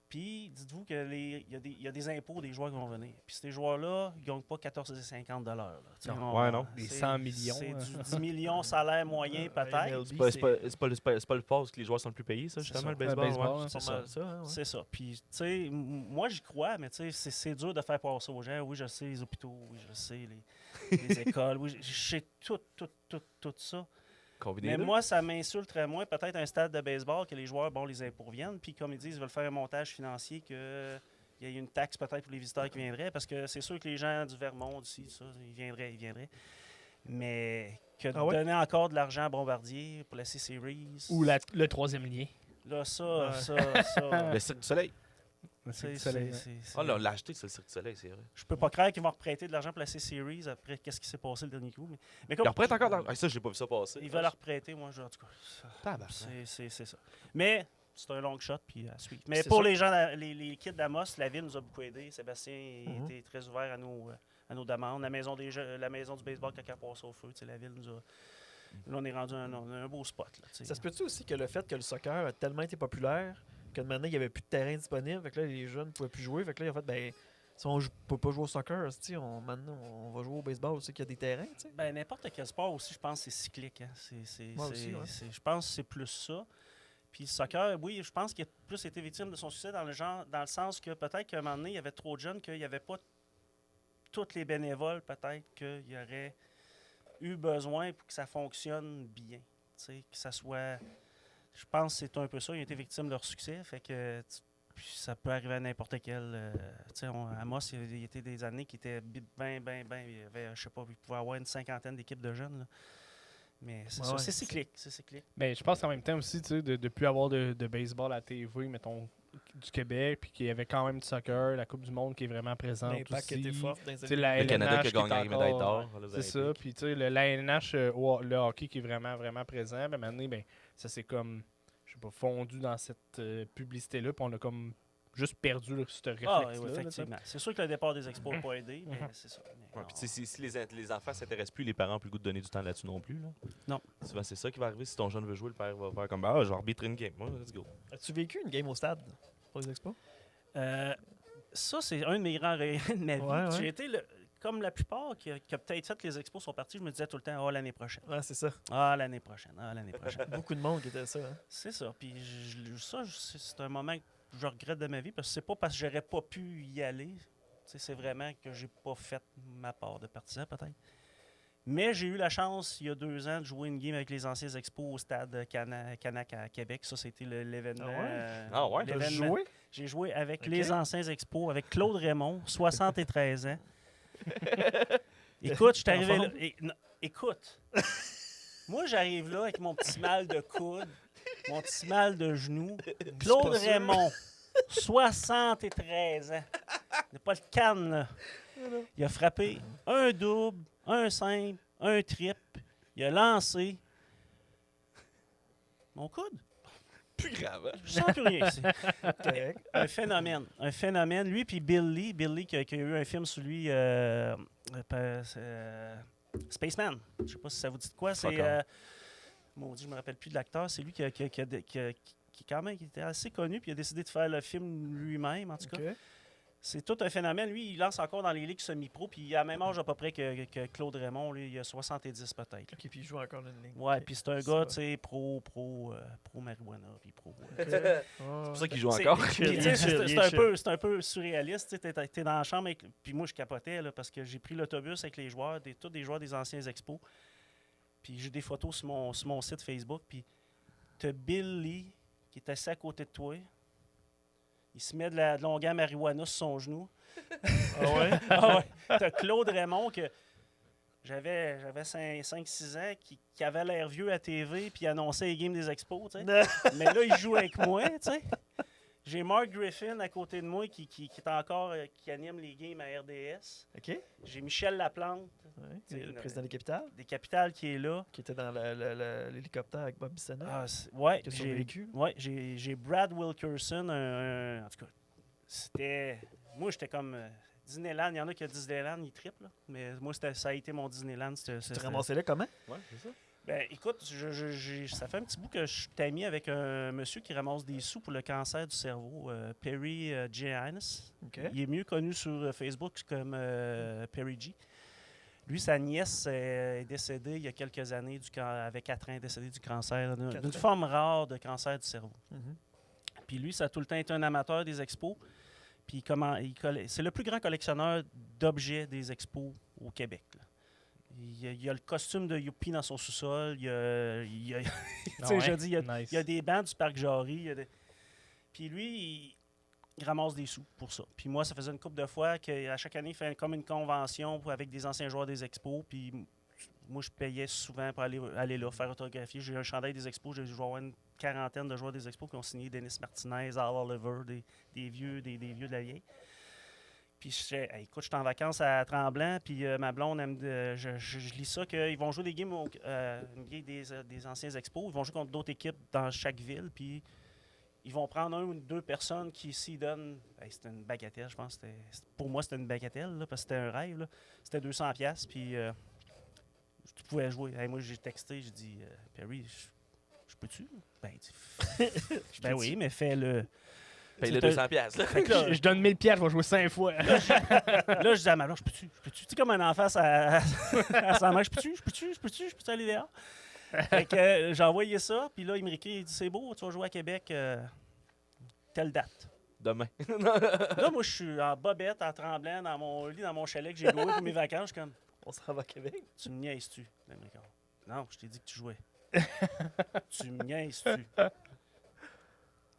Speaker 5: Puis, dites-vous qu'il y a des impôts des joueurs qui vont venir. Puis ces joueurs-là, ils ne gagnent pas 14,50 $. Là. Tu sais,
Speaker 3: Des
Speaker 5: c'est-
Speaker 3: 100 millions.
Speaker 5: C'est du 10 millions salaire moyen, peut-être.
Speaker 1: MLB,
Speaker 2: C'est pas le sport où les joueurs sont le plus payés, ça,
Speaker 5: C'est
Speaker 2: justement,
Speaker 5: ça.
Speaker 2: le baseball.
Speaker 3: Le baseball,
Speaker 2: ouais.
Speaker 3: hein.
Speaker 1: C'est
Speaker 5: C'est
Speaker 1: pas mal ça. hein, ouais.
Speaker 5: C'est ça. Puis, tu sais, moi, j'y crois, mais tu sais, c'est dur de faire passer aux gens. Oui, je sais, les hôpitaux, oui, je sais, les écoles, oui, je sais tout ça.
Speaker 2: Combiner
Speaker 5: Mais
Speaker 2: les deux.
Speaker 5: moi, ça m'insulterait moins peut-être un stade de baseball que les joueurs, bon, les impôts viennent, puis comme ils disent, ils veulent faire un montage financier qu'ils il y a une taxe peut-être pour les visiteurs qui viendraient, parce que c'est sûr que les gens du Vermont, d'ici, ça, ils viendraient. Mais que de donner encore de l'argent à Bombardier pour la C-Series...
Speaker 3: Ou le troisième lien.
Speaker 5: Là, ça...
Speaker 2: Le Cirque du Soleil.
Speaker 3: C'est
Speaker 2: on l'a acheté sur le Cirque du Soleil, c'est vrai.
Speaker 5: Je peux pas croire qu'ils vont reprêter de l'argent pour la C-Series après qu'est-ce qui s'est passé le dernier coup. Mais
Speaker 2: Ils reprêtent encore de l'argent. Ça, j'ai pas vu ça passer.
Speaker 5: Ils veulent la reprêter, moi, en tout cas. C'est ça. Mais c'est un long shot, puis à suivre. Mais pour les gens, les kids d'Amos, la ville nous a beaucoup aidés. Sébastien était très ouvert à nos demandes. La maison du baseball, quand elle a passé au feu, la ville nous a... Là, on est rendu un beau spot. Là,
Speaker 1: ça se peut-tu aussi que le fait que le soccer a tellement été populaire que maintenant, il n'y avait plus de terrain disponible, fait que là, les jeunes ne pouvaient plus jouer. Fait que là, en fait, ben, si on ne peut pas jouer au soccer, maintenant, on va jouer au baseball aussi, qu'il y a des terrains. T'sais.
Speaker 5: Ben, n'importe quel sport aussi, je pense que c'est cyclique. Hein. Je pense que c'est plus ça. Puis le soccer, oui, je pense qu'il a plus été victime de son succès dans le sens que peut-être qu'à un moment donné, il y avait trop de jeunes, qu'il n'y avait pas tous les bénévoles, peut-être qu'il y aurait eu besoin pour que ça fonctionne bien. Que ça soit... Je pense que c'est un peu ça. Ils ont été victimes de leur succès. Fait que ça peut arriver à n'importe quel. Amos, il y a des années qui étaient bien. Il y avait, je sais pas, il pouvait avoir une 50aine d'équipes de jeunes. Là. Mais c'est cyclique. C'est cyclique.
Speaker 3: Mais je pense qu'en même temps aussi, de ne plus avoir de baseball à la TV, mettons, du Québec, puis qu'il y avait quand même du soccer, la Coupe du Monde qui est vraiment présente
Speaker 1: l'impact
Speaker 3: aussi.
Speaker 1: était fort dans
Speaker 3: La
Speaker 2: le Canada qui a
Speaker 3: LNH
Speaker 2: gagné la médaille d'or.
Speaker 3: C'est ça. Puis la LNH, le hockey qui est vraiment, vraiment présent. Ben, maintenant, ça s'est comme, je sais pas, fondu dans cette publicité-là, puis on a comme juste perdu ce réflexe-là.
Speaker 5: Oui, effectivement. C'est sûr que le départ des expos n'a pas aidé, mais c'est ça.
Speaker 2: Puis si les enfants ne s'intéressent plus, les parents n'ont plus le goût de donner du temps là-dessus non plus. Là.
Speaker 5: Non.
Speaker 2: Souvent, c'est ça qui va arriver. Si ton jeune veut jouer, le père va faire comme je vais arbitrer une game. Let's go.
Speaker 1: As-tu vécu une game au stade pour les expos?
Speaker 5: Ça, c'est un de mes grands rêves de ma vie.
Speaker 1: Ouais.
Speaker 5: J'ai été, comme la plupart qui a peut-être fait que les expos sont partis, je me disais tout le temps, l'année prochaine.
Speaker 1: Ouais, c'est ça.
Speaker 5: L'année prochaine.
Speaker 1: Beaucoup de monde qui était ça. Hein?
Speaker 5: C'est ça. Puis c'est un moment que je regrette de ma vie parce que c'est pas parce que j'aurais pas pu y aller. C'est vraiment que j'ai pas fait ma part de partisan, peut-être. Mais j'ai eu la chance, il y a 2 ans, de jouer une game avec les anciens expos au stade Canac à Québec. Ça, c'était l'événement.
Speaker 2: T'as
Speaker 5: joué? J'ai joué avec les anciens expos, avec Claude Raymond, 73 ans. Écoute, je suis arrivé là. Écoute, moi, j'arrive là avec mon petit mal de coude, mon petit mal de genou. Claude Raymond, 73 ans. Il n'a pas le canne, là. Il a frappé un double, un simple, un triple. Il a lancé. Mon coude?
Speaker 2: Plus grave.
Speaker 5: Je sens plus rien ici. Un phénomène. Lui puis Bill Lee qui a eu un film sur lui, Spaceman. Je sais pas si ça vous dit de quoi. C'est maudit, je me rappelle plus de l'acteur. C'est lui qui quand même qui était assez connu puis il a décidé de faire le film lui-même en tout cas. C'est tout un phénomène. Lui, il lance encore dans les ligues semi-pro, puis il a le même âge à peu près que Claude Raymond. Lui, il a 70 peut-être.
Speaker 1: OK, puis il joue encore dans une ligue.
Speaker 5: Ouais, puis c'est un gars, tu sais, pro marijuana, puis pro...
Speaker 2: C'est pour ça qu'il joue encore.
Speaker 5: C'est un peu surréaliste. Tu es dans la chambre, puis moi, je capotais, là, parce que j'ai pris l'autobus avec les joueurs, tous des joueurs des anciens expos. Puis j'ai des photos sur mon site Facebook, puis t'as Bill Lee qui est assis à côté de toi. Il se met de la longueur marijuana sur son genou. Ah ouais? T'as Claude Raymond que j'avais 5-6 ans qui avait l'air vieux à TV puis annonçait les games des expos, tu sais. Mais là, il joue avec moi, tu sais. J'ai Mark Griffin à côté de moi qui est encore qui anime les games à RDS.
Speaker 1: OK.
Speaker 5: J'ai Michel Laplante.
Speaker 1: Ouais, le président des Capitales.
Speaker 5: Des Capitales qui est là.
Speaker 1: Qui était dans l'hélicoptère avec Bob Bissonnette.
Speaker 5: Ouais,
Speaker 1: qui a survécu.
Speaker 5: Ouais, j'ai Brad Wilkerson. En tout cas, c'était... Moi, j'étais comme... Disneyland, il y en a qui a Disneyland, ils triplent. Là. Mais moi, ça a été mon Disneyland.
Speaker 1: Tu te ramassais là comment?
Speaker 2: Ouais, c'est ça.
Speaker 5: Ben, écoute, ça fait un petit bout que je suis ami avec un monsieur qui ramasse des sous pour le cancer du cerveau, Perry G. Hines.
Speaker 1: Okay.
Speaker 5: Il est mieux connu sur Facebook comme Perry G. Lui, sa nièce est décédée il y a quelques années, avec 4 ans, décédée du cancer, d'une forme rare de cancer du cerveau. Puis lui, ça a tout le temps été un amateur des expos. Puis c'est le plus grand collectionneur d'objets des expos au Québec. Là. Il y a le costume de Youpi dans son sous-sol. Il y a des bancs du Parc Jarry. Puis lui, il ramasse des sous pour ça. Puis moi, ça faisait une couple de fois qu'à chaque année, il fait comme une convention avec des anciens joueurs des expos. Puis moi, je payais souvent pour aller là, faire autographier. J'ai eu un chandail des expos. J'ai dû avoir une quarantaine de joueurs des expos qui ont signé Dennis Martinez, Al Oliver, des vieux de la vieille. Puis je disais, hey, écoute, je suis en vacances à Tremblant, puis ma blonde, je lis ça qu'ils vont jouer des games une game des anciens expos. Ils vont jouer contre d'autres équipes dans chaque ville, puis ils vont prendre 1 ou 2 personnes qui s'y donnent. Hey, c'était une bagatelle, je pense. Pour moi, c'était une bagatelle, là, parce que c'était un rêve. Là. C'était 200$, puis tu pouvais jouer. Hey, moi, j'ai texté, j'ai dit, Perry, je peux-tu? Ben oui, mais fais-le.
Speaker 2: Paye le 200$.
Speaker 5: Fait que là,
Speaker 3: Je donne 1000$, je vais jouer 5 fois.
Speaker 5: là, je dis à ma blonde, je peux-tu? Tu sais, comme un enfant à sa mère, je peux-tu aller dehors? Fait que j'ai envoyé ça, puis là, il me réécrit, il dit, c'est beau, tu vas jouer à Québec, telle date.
Speaker 2: Demain.
Speaker 5: Là, moi, je suis en bobette, en tremblant, dans mon lit, dans mon chalet que j'ai loué pour mes vacances. Je suis comme,
Speaker 1: On s'en va à Québec.
Speaker 5: tu me niaises-tu? Non, je t'ai dit que tu jouais. Tu me niaises-tu?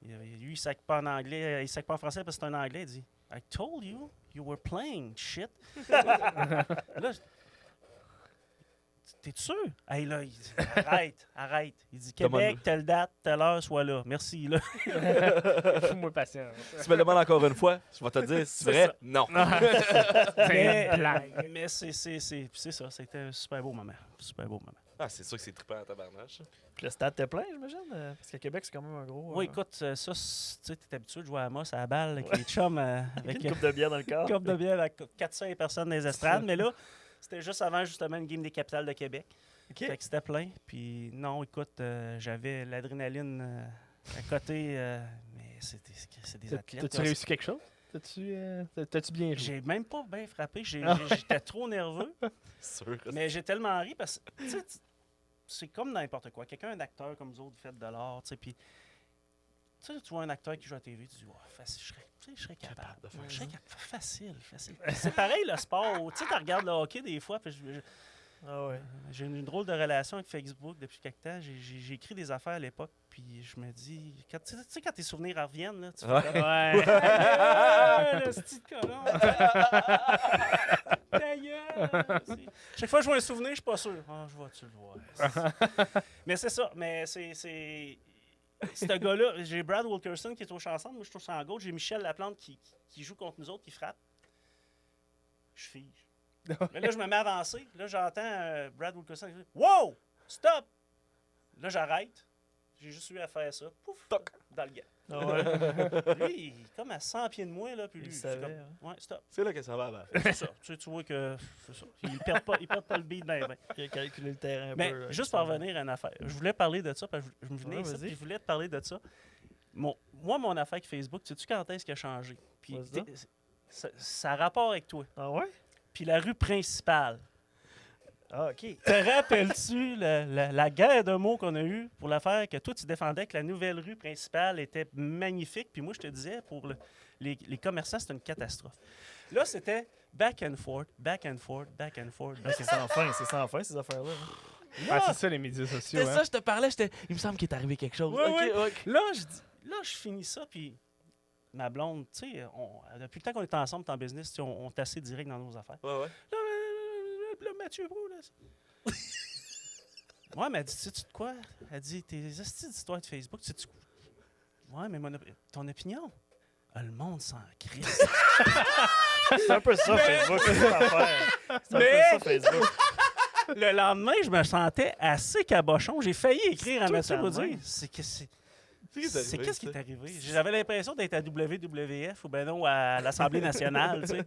Speaker 5: Lui, il ne sac pas en anglais, il sac pas en français parce que c'est un anglais. Il dit I told you, you were playing, shit. Là, t'es sûr? Hey, là, il dit arrête. Il dit Québec, telle date, telle heure, sois là. Merci. Là.
Speaker 3: Fous-moi patience.
Speaker 2: Tu me le demandes encore une fois, je vais te dire si c'est vrai.
Speaker 5: ça.
Speaker 2: Non.
Speaker 3: C'est une blague.
Speaker 5: Mais c'est ça. C'était un super beau moment. Super beau moment.
Speaker 2: Ah, c'est sûr que c'est trippant en tabarnache.
Speaker 1: Puis le stade était plein, j'imagine. Parce qu'à Québec, c'est quand même un gros.
Speaker 5: Oui, écoute, ça, tu sais, t'es habitué de jouer à Moss à la balle avec les chums.
Speaker 1: avec une coupe de bière dans le corps.
Speaker 5: Une coupe de bière avec 400 personnes dans les estrades. Mais là, c'était juste avant justement une game des capitales de Québec.
Speaker 1: OK.
Speaker 5: Fait que c'était plein. Puis non, écoute, j'avais l'adrénaline à côté. Mais c'est des athlètes.
Speaker 3: T'as-tu réussi quelque chose? T'as-tu bien joué?
Speaker 5: J'ai même pas bien frappé. J'étais trop nerveux.
Speaker 2: Sûr.
Speaker 5: Mais j'ai tellement ri parce que tu sais, c'est comme n'importe quoi. Quelqu'un, un acteur comme vous autres, vous faites de l'art, tu sais, puis tu vois un acteur qui joue à la TV, tu dis, je serais capable de faire ça. Facile. C'est pareil le sport. Tu sais, tu regardes le hockey des fois, puis j'ai une drôle de relation avec Facebook depuis quelque temps. J'ai écrit des affaires à l'époque, puis je me dis, tu sais, quand tes souvenirs reviennent, là, tu fais comme, le style de colon. Ta gueule. Chaque fois que je vois un souvenir, je suis pas sûr. Je vois-tu le voir? Mais c'est ça. Mais c'est ce gars-là, j'ai Brad Wilkerson qui est au chanson, moi je suis en gauche, j'ai Michel Laplante qui joue contre nous autres, qui frappe. Je fige. Mais là, je me mets à avancer. Là, j'entends Brad Wilkerson qui dit wow! Stop! Là, j'arrête. J'ai juste eu à faire ça. Pouf! Toc! Dans le gars. Lui, il est comme à 100 pieds de moi, là. Puis lui,
Speaker 1: il savait,
Speaker 5: comme, ouais, stop.
Speaker 2: C'est là que ça va.
Speaker 5: C'est ça. Tu vois que c'est ça. Il perd pas le beat ben.
Speaker 1: Il a calculé le terrain un
Speaker 5: Mais
Speaker 1: peu.
Speaker 5: juste pour revenir à une affaire. Je voulais parler de ça, parce que je me venais ici, puis je voulais te parler de ça. Mon affaire avec Facebook, sais-tu quand est-ce qu'il a changé? Puis ça a rapport avec toi.
Speaker 1: Ah ouais?
Speaker 5: Puis la rue principale.
Speaker 1: Ah, OK.
Speaker 5: Te rappelles-tu la guerre de mots qu'on a eue pour l'affaire que toi, tu défendais que la nouvelle rue principale était magnifique, puis moi, je te disais, pour les commerçants, c'est une catastrophe. Là, c'était back and forth.
Speaker 1: C'est sans fin, ces affaires-là.
Speaker 3: Ah, c'est ça, les médias sociaux.
Speaker 2: C'est ça, je te parlais, il me semble qu'il est arrivé quelque chose.
Speaker 5: Ouais,
Speaker 2: Ok.
Speaker 5: Là, je finis ça, puis ma blonde, tu sais, depuis le temps qu'on est ensemble en business, on est assez direct dans nos affaires.
Speaker 2: Ouais.
Speaker 5: Là, Mathieu Brou, là. Ouais, mais elle dit, sais-tu de quoi? Elle dit, tes histoires de Facebook, sais-tu quoi? Ouais, mais ton opinion? Le monde s'en crisse.
Speaker 1: C'est un peu ça, Facebook. C'est ça l'affaire. C'est un peu ça, Facebook.
Speaker 5: Le lendemain, je me sentais assez cabochon. J'ai failli écrire à Mathieu Brou dire, qu'est-ce qui est arrivé? J'avais l'impression d'être à WWF ou ben non à l'Assemblée nationale, tu sais.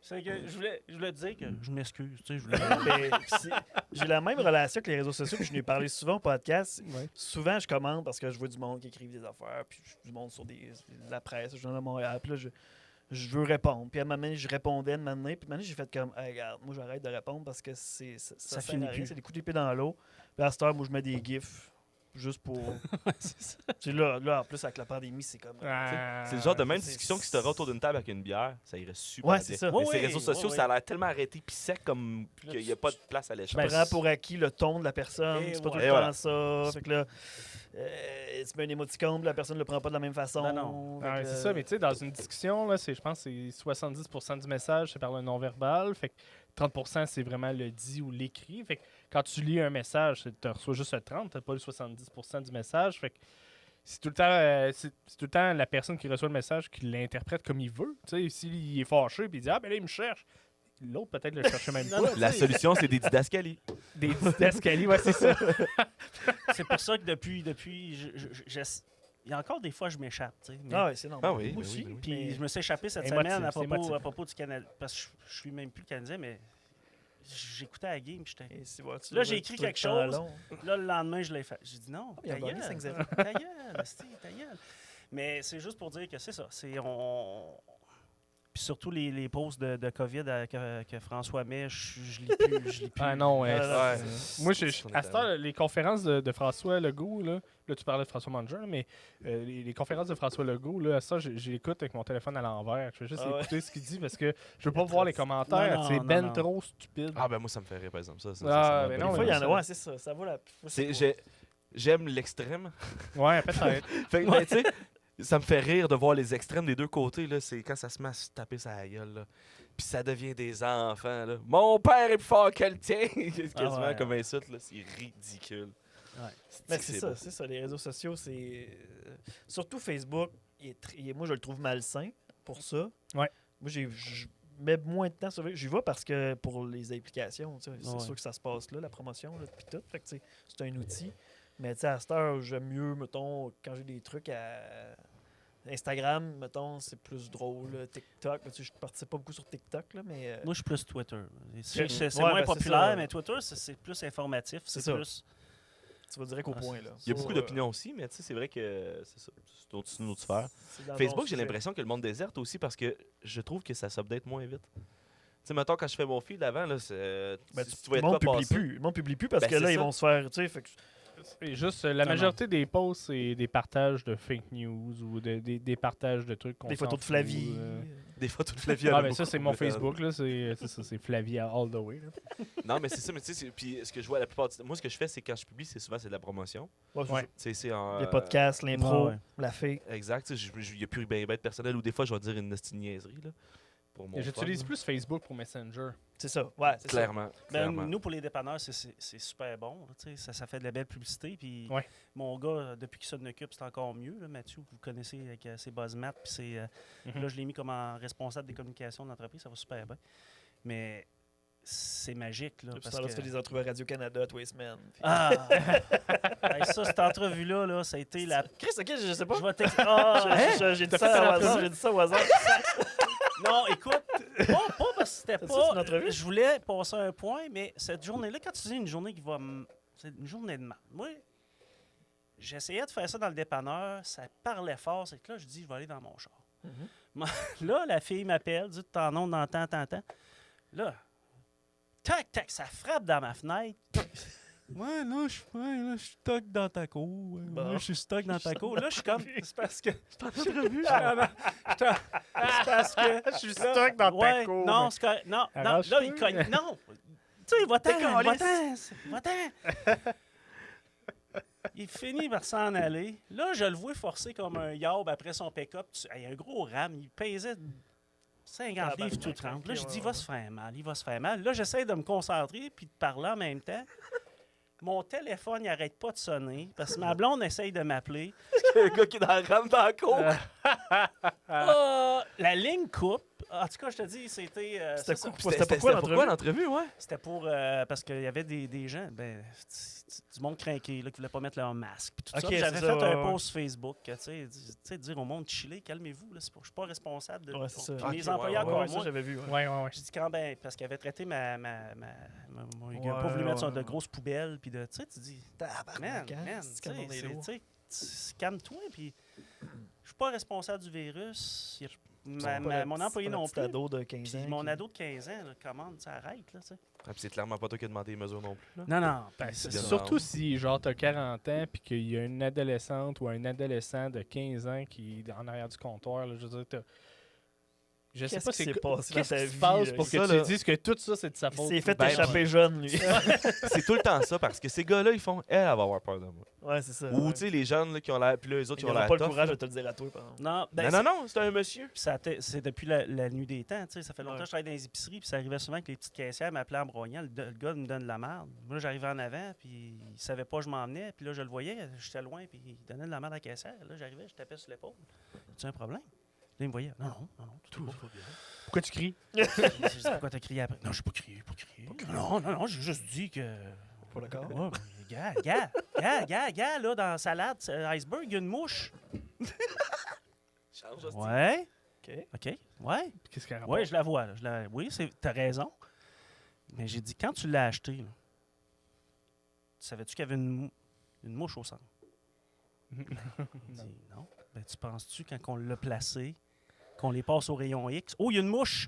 Speaker 5: C'est que je voulais te dire que je m'excuse. Tu sais,
Speaker 1: j'ai la même relation que les réseaux sociaux, puis je n'ai parlé souvent au podcast.
Speaker 3: Ouais.
Speaker 1: Souvent, je commente parce que je vois du monde qui écrivent des affaires, puis du monde sur la presse, je donne à Montréal, puis là, je veux répondre. Puis à un moment donné, je répondais de maintenant, puis maintenant, j'ai fait comme, hey, regarde, moi, j'arrête de répondre parce que ça finit plus. C'est des coups d'épée dans l'eau. Puis à cette heure, moi, je mets des gifs. Juste pour. C'est là, en plus, avec la pandémie, c'est comme.
Speaker 2: C'est le genre de même discussion qui se te autour d'une table avec une bière. Ça irait super bien.
Speaker 1: C'est ça.
Speaker 2: Mais ces réseaux sociaux, ça a l'air tellement arrêté puis sec comme qu'il n'y a pas de place à l'échange.
Speaker 1: Je prends pour acquis le ton de la personne. C'est pas tout le temps ça. Fait que là, tu mets un émoticône, la personne ne le prend pas de la même façon.
Speaker 5: Non.
Speaker 3: Ouais, c'est ça, mais tu sais, dans une discussion, là, je pense que c'est 70% du message, c'est par le non-verbal. Fait que 30%, c'est vraiment le dit ou l'écrit. Fait que quand tu lis un message, tu reçois juste le 30%, tu n'as pas le 70% du message. Fait que c'est tout le temps la personne qui reçoit le message qui l'interprète comme il veut. Tu sais, s'il est fâché puis il dit ah ben là il me cherche, l'autre peut-être le cherchait même pas.
Speaker 2: La solution, c'est des didascalies.
Speaker 3: Des didascalies, ouais, c'est ça.
Speaker 5: C'est pour ça que depuis il y a encore des fois je m'échappe, tu sais.
Speaker 1: Ah oui, c'est normal.
Speaker 2: Ah oui,
Speaker 1: Moi
Speaker 2: ben
Speaker 1: aussi.
Speaker 2: oui, ben oui.
Speaker 5: Puis je me suis échappé cette
Speaker 3: Émotif,
Speaker 5: semaine
Speaker 3: c'est émotif.
Speaker 5: à propos du Canada. Parce que je suis même plus Canadien, mais j'écoutais la game. J'étais...
Speaker 1: Et si, vois, tu
Speaker 5: Là,
Speaker 1: vois,
Speaker 5: j'ai
Speaker 1: tu
Speaker 5: écrit
Speaker 1: trouves
Speaker 5: quelque
Speaker 1: le temps
Speaker 5: chose.
Speaker 1: long.
Speaker 5: Là, le lendemain, je l'ai fait. J'ai dit non,
Speaker 1: il a
Speaker 5: ta
Speaker 1: gagné
Speaker 5: gueule,
Speaker 1: 5-0.
Speaker 5: ta gueule, esti, ta gueule. Mais c'est juste pour dire que c'est ça. Puis surtout les posts de COVID que François met, je lis plus.
Speaker 3: Ah non, ouais.
Speaker 1: Ah,
Speaker 2: Ouais.
Speaker 3: Moi,
Speaker 2: On est
Speaker 3: à ce temps, les conférences de François Legault, là tu parlais de François Manger, mais les conférences de François Legault, là, à ça, j'écoute avec mon téléphone à l'envers. Je vais juste écouter ce qu'il dit parce que je veux pas voir les commentaires.
Speaker 5: Non,
Speaker 3: C'est
Speaker 5: non.
Speaker 3: trop stupide.
Speaker 2: Ah, ben moi, ça me fait rire, par exemple. Ça
Speaker 3: Ah,
Speaker 2: me
Speaker 3: mais
Speaker 2: fait
Speaker 3: non,
Speaker 1: Des
Speaker 2: rire.
Speaker 1: fois, il y en a.
Speaker 3: ça-
Speaker 1: Ouais, c'est ça. Ça vaut la.
Speaker 2: J'aime l'extrême.
Speaker 3: Ouais, peut-être.
Speaker 2: Fait que, ben, tu sais, ça me fait rire de voir les extrêmes des deux côtés. Là. C'est quand ça se met à se taper sa gueule. Là. Puis ça devient des enfants. Là. Mon père est plus fort que le tien. C'est quasiment
Speaker 5: ouais.
Speaker 2: comme insulte. Là. C'est ridicule.
Speaker 5: Ouais.
Speaker 1: Mais c'est ça, c'est ça. Les réseaux sociaux, c'est. Surtout Facebook, moi, je le trouve malsain pour ça.
Speaker 3: Ouais.
Speaker 1: Moi, je mets moins de temps sur Facebook. J'y vais parce que pour les applications, tu sais, c'est
Speaker 5: Ouais.
Speaker 1: sûr que ça se passe là, la promotion, là, puis tout. Fait que, tu sais, c'est un outil. Mais tu sais, à cette heure, j'aime mieux, mettons, quand j'ai des trucs à. Instagram, mettons, c'est plus drôle. TikTok, tu sais, je ne participe pas beaucoup sur TikTok, là, mais.
Speaker 5: Moi, je suis plus Twitter. C'est
Speaker 1: Ouais,
Speaker 5: moins
Speaker 1: ben, c'est
Speaker 5: populaire,
Speaker 1: ça.
Speaker 5: mais Twitter, c'est plus informatif.
Speaker 1: C'est
Speaker 5: C'est
Speaker 1: ça.
Speaker 5: plus...
Speaker 1: Tu vas direct au
Speaker 5: Ah,
Speaker 1: point, là.
Speaker 2: Il y a
Speaker 1: Ça,
Speaker 2: beaucoup d'opinions aussi, mais tu sais, c'est vrai que c'est ça. C'est une autre sphère.
Speaker 1: c'est dans le
Speaker 2: Facebook,
Speaker 1: bon
Speaker 2: j'ai
Speaker 1: sujet.
Speaker 2: l'impression que le monde déserte aussi parce que je trouve que ça s'update moins vite. Tu sais, mettons, quand je fais mon feed avant, là,
Speaker 1: Ben,
Speaker 2: tu
Speaker 1: le
Speaker 2: voyais
Speaker 1: monde
Speaker 2: de quoi
Speaker 1: publie
Speaker 2: passer.
Speaker 1: plus. Le monde publie plus parce
Speaker 2: Ben,
Speaker 1: que là,
Speaker 2: c'est
Speaker 1: ils
Speaker 2: ça.
Speaker 1: vont se faire. Tu sais, fait que
Speaker 3: Et juste, la
Speaker 5: Non,
Speaker 3: majorité des posts, c'est des partages de fake news ou des partages de trucs qu'on
Speaker 1: des
Speaker 3: s'en
Speaker 1: photos de
Speaker 3: fout,
Speaker 1: Flavie.
Speaker 2: Des photos de Flavie.
Speaker 3: Ah, ben ça, c'est mon Facebook, là. C'est ça, c'est Flavia all the way. Là.
Speaker 2: Non, mais c'est ça, mais tu sais, puis ce que je vois la plupart du temps, moi, ce que je fais, c'est quand je publie, c'est souvent c'est de la promotion.
Speaker 1: Ouais, c'est
Speaker 3: Ouais.
Speaker 1: ça.
Speaker 2: Tu sais, c'est en.
Speaker 1: Les podcasts, l'impro,
Speaker 5: ouais.
Speaker 1: la fée.
Speaker 2: Exact, tu sais, il n'y a plus bien bête personnel ou des fois, je vais dire une petite niaiserie, là. Pour mon
Speaker 3: J'utilise
Speaker 2: fun,
Speaker 3: plus Facebook pour Messenger.
Speaker 1: C'est ça. Ouais, c'est ça.
Speaker 2: Clairement.
Speaker 5: Ben,
Speaker 2: clairement.
Speaker 5: nous, pour les dépanneurs, c'est super bon. Là, tu sais, ça fait de la belle publicité. Puis
Speaker 3: Ouais.
Speaker 5: mon gars, depuis qu'il s'en occupe, c'est encore mieux. Là, Mathieu, vous connaissez avec ses buzzmat. Puis là, je l'ai mis comme en responsable des communications d'entreprise. Ça va super bien. Mais c'est magique. Là,
Speaker 1: Puis
Speaker 5: parce
Speaker 1: ça, là,
Speaker 5: que...
Speaker 1: tu fais des entrevues à Radio-Canada tous les semaines. Puis-
Speaker 5: Ah! Hey, ça, cette entrevue-là, là, ça a été la...
Speaker 1: Chris, ok, je sais pas.
Speaker 5: Je vais t'expliquer. Ah!
Speaker 1: J'ai dit
Speaker 3: T'as
Speaker 1: ça
Speaker 3: fait
Speaker 1: au
Speaker 3: ta
Speaker 1: hasard.
Speaker 3: entrevue?
Speaker 1: J'ai dit ça au hasard.
Speaker 5: Non, écoute, pas parce que c'était
Speaker 1: Ça, c'est
Speaker 5: pas...
Speaker 1: une entrevue?
Speaker 5: Je voulais passer un point, mais cette journée-là, quand tu dis une journée qui va... C'est une journée de mal. Moi, j'essayais de faire ça dans le dépanneur, ça parlait fort, c'est que là, je dis, je vais aller dans mon char. Là, la fille m'appelle, dit, t'en ondes dans tant. Là, tac, tac, ça frappe dans ma fenêtre. Ouais, là, je suis stock dans ta cour. Ouais,
Speaker 1: Bon.
Speaker 5: je suis stock dans ta cour. Là, je suis comme. C'est parce que. C'est parce que.
Speaker 3: Je suis stock dans ta cour.
Speaker 5: Non,
Speaker 3: mais-
Speaker 5: c'est correct. Non, non,
Speaker 3: Arrache-toi.
Speaker 5: là, il cogne. Non! Tu sais, va-t'en, va-t'en. Il finit par s'en aller. Là, je le vois forcer comme un yob après son pick-up. Il y a un gros ram. Il pesait 50 livres tout 30. Là, je dis, il va se faire mal, il va se faire mal. Là, j'essaie de me concentrer puis de parler en même temps. Mon téléphone, il n'arrête pas de sonner parce que ma blonde essaye de m'appeler.
Speaker 2: Le gars qui est dans le rame dans la cour.
Speaker 5: La ligne coupe. En tout cas, je te dis, c'était... c'est ça.
Speaker 1: C'était pourquoi
Speaker 2: l'entrevue, ouais?
Speaker 5: C'était pour... parce qu'il y avait des gens, du monde craqué, là, qui ne voulaient pas mettre leur masque. Puis tout
Speaker 1: Ok,
Speaker 5: ça. Puis j'avais
Speaker 1: c'est
Speaker 5: fait
Speaker 1: ça,
Speaker 5: un
Speaker 1: ouais,
Speaker 5: post Facebook, tu sais, dire au monde, chiller, calmez-vous. Là, je ne suis pas responsable de...
Speaker 1: Ouais, c'est ça.
Speaker 5: Puis
Speaker 2: Ok,
Speaker 5: mes
Speaker 2: ouais,
Speaker 5: employés
Speaker 2: ouais,
Speaker 5: encore
Speaker 1: Ouais, ça,
Speaker 5: moins.
Speaker 1: j'avais vu. Ouais.
Speaker 3: Ouais.
Speaker 5: J'ai dit quand ben, parce qu'il avait traité mon
Speaker 1: Ouais,
Speaker 5: gars, pas voulu mettre
Speaker 1: ouais.
Speaker 5: de grosses poubelles, puis de, tu sais, tu dis, man, tu sais, calme-toi, puis je suis pas responsable du virus, mon employé non plus,
Speaker 1: ado de 15
Speaker 5: puis
Speaker 1: ans.
Speaker 5: mon
Speaker 1: qui-
Speaker 5: ado de 15 ans, là, commande, ça arrête, là, tu sais.
Speaker 2: Ah, puis c'est clairement pas toi qui as demandé les mesures non plus. Là.
Speaker 5: Non,
Speaker 3: Ben,
Speaker 5: c'est
Speaker 2: bien
Speaker 5: ça.
Speaker 3: surtout si, genre, t'as 40 ans puis qu'il y a une adolescente ou un adolescent de 15 ans qui est en arrière du comptoir, là, je veux dire, Je sais
Speaker 1: Qu'est-ce
Speaker 3: pas
Speaker 1: qui s'est passé dans
Speaker 3: qu'est-ce
Speaker 1: ta
Speaker 3: qui se
Speaker 1: vie,
Speaker 3: passe
Speaker 1: là?
Speaker 3: pour que
Speaker 2: Ça,
Speaker 3: tu
Speaker 2: là,
Speaker 3: dises que tout ça, c'est de sa
Speaker 1: Il
Speaker 3: faute.
Speaker 1: s'est fait
Speaker 2: Ben,
Speaker 1: échapper jeune, lui.
Speaker 2: C'est tout le temps ça, parce que ces gars-là, ils font, elle va avoir peur de moi.
Speaker 1: Ouais, c'est ça.
Speaker 2: Ou,
Speaker 1: ouais.
Speaker 2: tu sais, les jeunes là, qui ont l'air, puis là, les autres,
Speaker 1: Il
Speaker 2: qui ont
Speaker 1: n'aura
Speaker 2: l'air
Speaker 1: pas le
Speaker 2: tough,
Speaker 1: courage
Speaker 2: là.
Speaker 1: de te le dire à toi, par exemple.
Speaker 5: Non, ben,
Speaker 2: Non, c'est un monsieur.
Speaker 5: Puis c'est depuis la nuit des temps. Tu sais, ça fait longtemps
Speaker 1: Ouais.
Speaker 5: que je travaille dans les épiceries. Puis ça arrivait souvent que les petites caissières m'appelaient en broyant. Le gars me donne de la merde. Moi, j'arrivais en avant. Puis il savait pas où je m'emmenais. Puis là, je le voyais. J'étais loin. Puis il donnait de la merde à la caissière. Là, j'arrivais, je tapais sur l'épaule. Tu as un problème? Là, il me voyait. Non, tout va bien.
Speaker 3: Pourquoi tu cries?
Speaker 5: Je dis, pourquoi t'as crié après? Non, j'ai pas crié. Non, j'ai juste dit que.
Speaker 1: Pas d'accord?
Speaker 5: Ouais, gars, là, dans la salade, iceberg, il y a une mouche. Ouais. OK. Ouais.
Speaker 3: Qu'est-ce qu'elle
Speaker 5: Oui, je la vois. Là. Oui, t'as raison. Mais j'ai dit, quand tu l'as acheté, là, savais-tu qu'il y avait une mouche au centre? Il dit, non. Ben, tu penses-tu, quand on l'a placé, qu'on les passe au rayon X? Oh, il y a une mouche!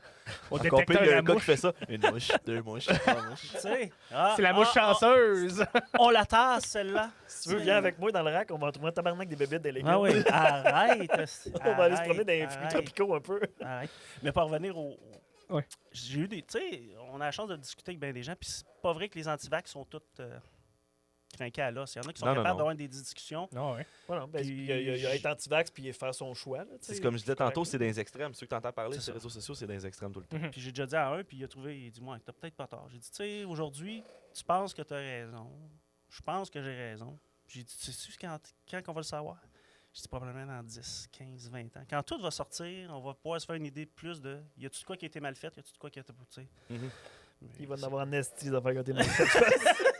Speaker 3: Au
Speaker 2: Encore pire,
Speaker 3: détecteur
Speaker 2: il y a
Speaker 3: à
Speaker 2: un gars qui
Speaker 3: mouche.
Speaker 2: fait ça. Une mouche, deux mouches, trois mouches.
Speaker 5: Tu sais,
Speaker 3: C'est la mouche chanceuse.
Speaker 5: on la tasse, celle-là.
Speaker 1: Si tu veux, viens avec moi dans le rack, on va trouver un tabarnak des bébites des légumes.
Speaker 5: Ah oui, arrête.
Speaker 1: On va aller se promener dans les fruits
Speaker 5: arrête.
Speaker 1: tropicaux un peu.
Speaker 5: Arrête. Mais pour revenir au.
Speaker 3: Ouais.
Speaker 5: J'ai eu des. Tu sais, on a la chance de discuter avec bien des gens, puis c'est pas vrai que les antivax sont toutes crinqués à l'os. Il y en a qui sont
Speaker 2: Non, non,
Speaker 5: capables
Speaker 2: non.
Speaker 5: d'avoir des discussions.
Speaker 3: Non, ouais.
Speaker 1: Voilà, ben,
Speaker 5: Puis-
Speaker 1: il y a être anti-vax puis faire son choix. Là, tu sais.
Speaker 2: C'est comme je disais tantôt, c'est dans les extrêmes. Ceux que t'entends parler
Speaker 5: C'est
Speaker 2: sur les
Speaker 5: ça.
Speaker 2: réseaux sociaux, c'est dans les extrêmes tout le temps.
Speaker 5: Puis j'ai déjà dit à un, puis il a trouvé, il dit, moi, t'as peut-être pas tort. J'ai dit, tu sais, aujourd'hui, tu penses que t'as raison. Je pense que j'ai raison. J'ai dit, tu sais quand on va le savoir? J'ai dit, probablement dans 10, 15, 20 ans. Quand tout va sortir, on va pouvoir se faire une idée plus de, y a-tu de quoi qui a été mal fait? Y a-tu de quoi qui a été, tu sais.
Speaker 2: Mhm.
Speaker 1: Il va en avoir en esti d'affaires qui ont été mal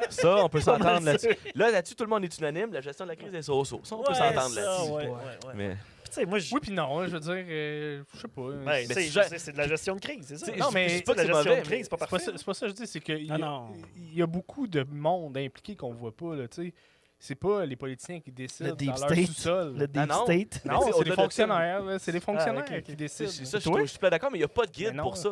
Speaker 2: Ça, on peut
Speaker 1: Pas mal
Speaker 2: s'entendre
Speaker 1: sûr.
Speaker 2: là-dessus. Là-dessus, tout le monde est unanime. La gestion de la crise est so-so. Ça, on peut s'entendre là-dessus.
Speaker 5: Ouais.
Speaker 2: Mais
Speaker 1: Tu sais, moi, je.
Speaker 3: Oui, puis non, je veux dire, je sais pas.
Speaker 1: Ben, tu sais,
Speaker 2: si
Speaker 1: je
Speaker 2: je-
Speaker 1: sais, c'est de la gestion de crise, c'est ça?
Speaker 2: Tu sais,
Speaker 3: Non, mais
Speaker 2: je dis pas que
Speaker 1: la
Speaker 2: c'est
Speaker 1: gestion
Speaker 2: mauvais,
Speaker 1: de crise, c'est pas
Speaker 3: c'est pas,
Speaker 1: parfait.
Speaker 3: ça, c'est pas ça que je dis, c'est qu'il
Speaker 5: Ah non.
Speaker 3: y a beaucoup de monde impliqué qu'on voit pas, là, tu sais. C'est pas les politiciens qui décident
Speaker 1: Le deep
Speaker 3: dans leur
Speaker 1: state.
Speaker 3: sous-sol.
Speaker 1: Le Deep
Speaker 2: non.
Speaker 1: State.
Speaker 2: Mais
Speaker 3: Non,
Speaker 2: tu sais,
Speaker 3: c'est
Speaker 2: au-delà
Speaker 3: des
Speaker 2: de ça-
Speaker 3: fonctionnaires, là, c'est des fonctionnaires
Speaker 1: ok, ok.
Speaker 3: qui
Speaker 2: C'est
Speaker 3: décident.
Speaker 2: ça,
Speaker 3: Toi?
Speaker 2: je suis pas d'accord, mais il n'y a pas de guide
Speaker 3: Mais non.
Speaker 2: pour ça.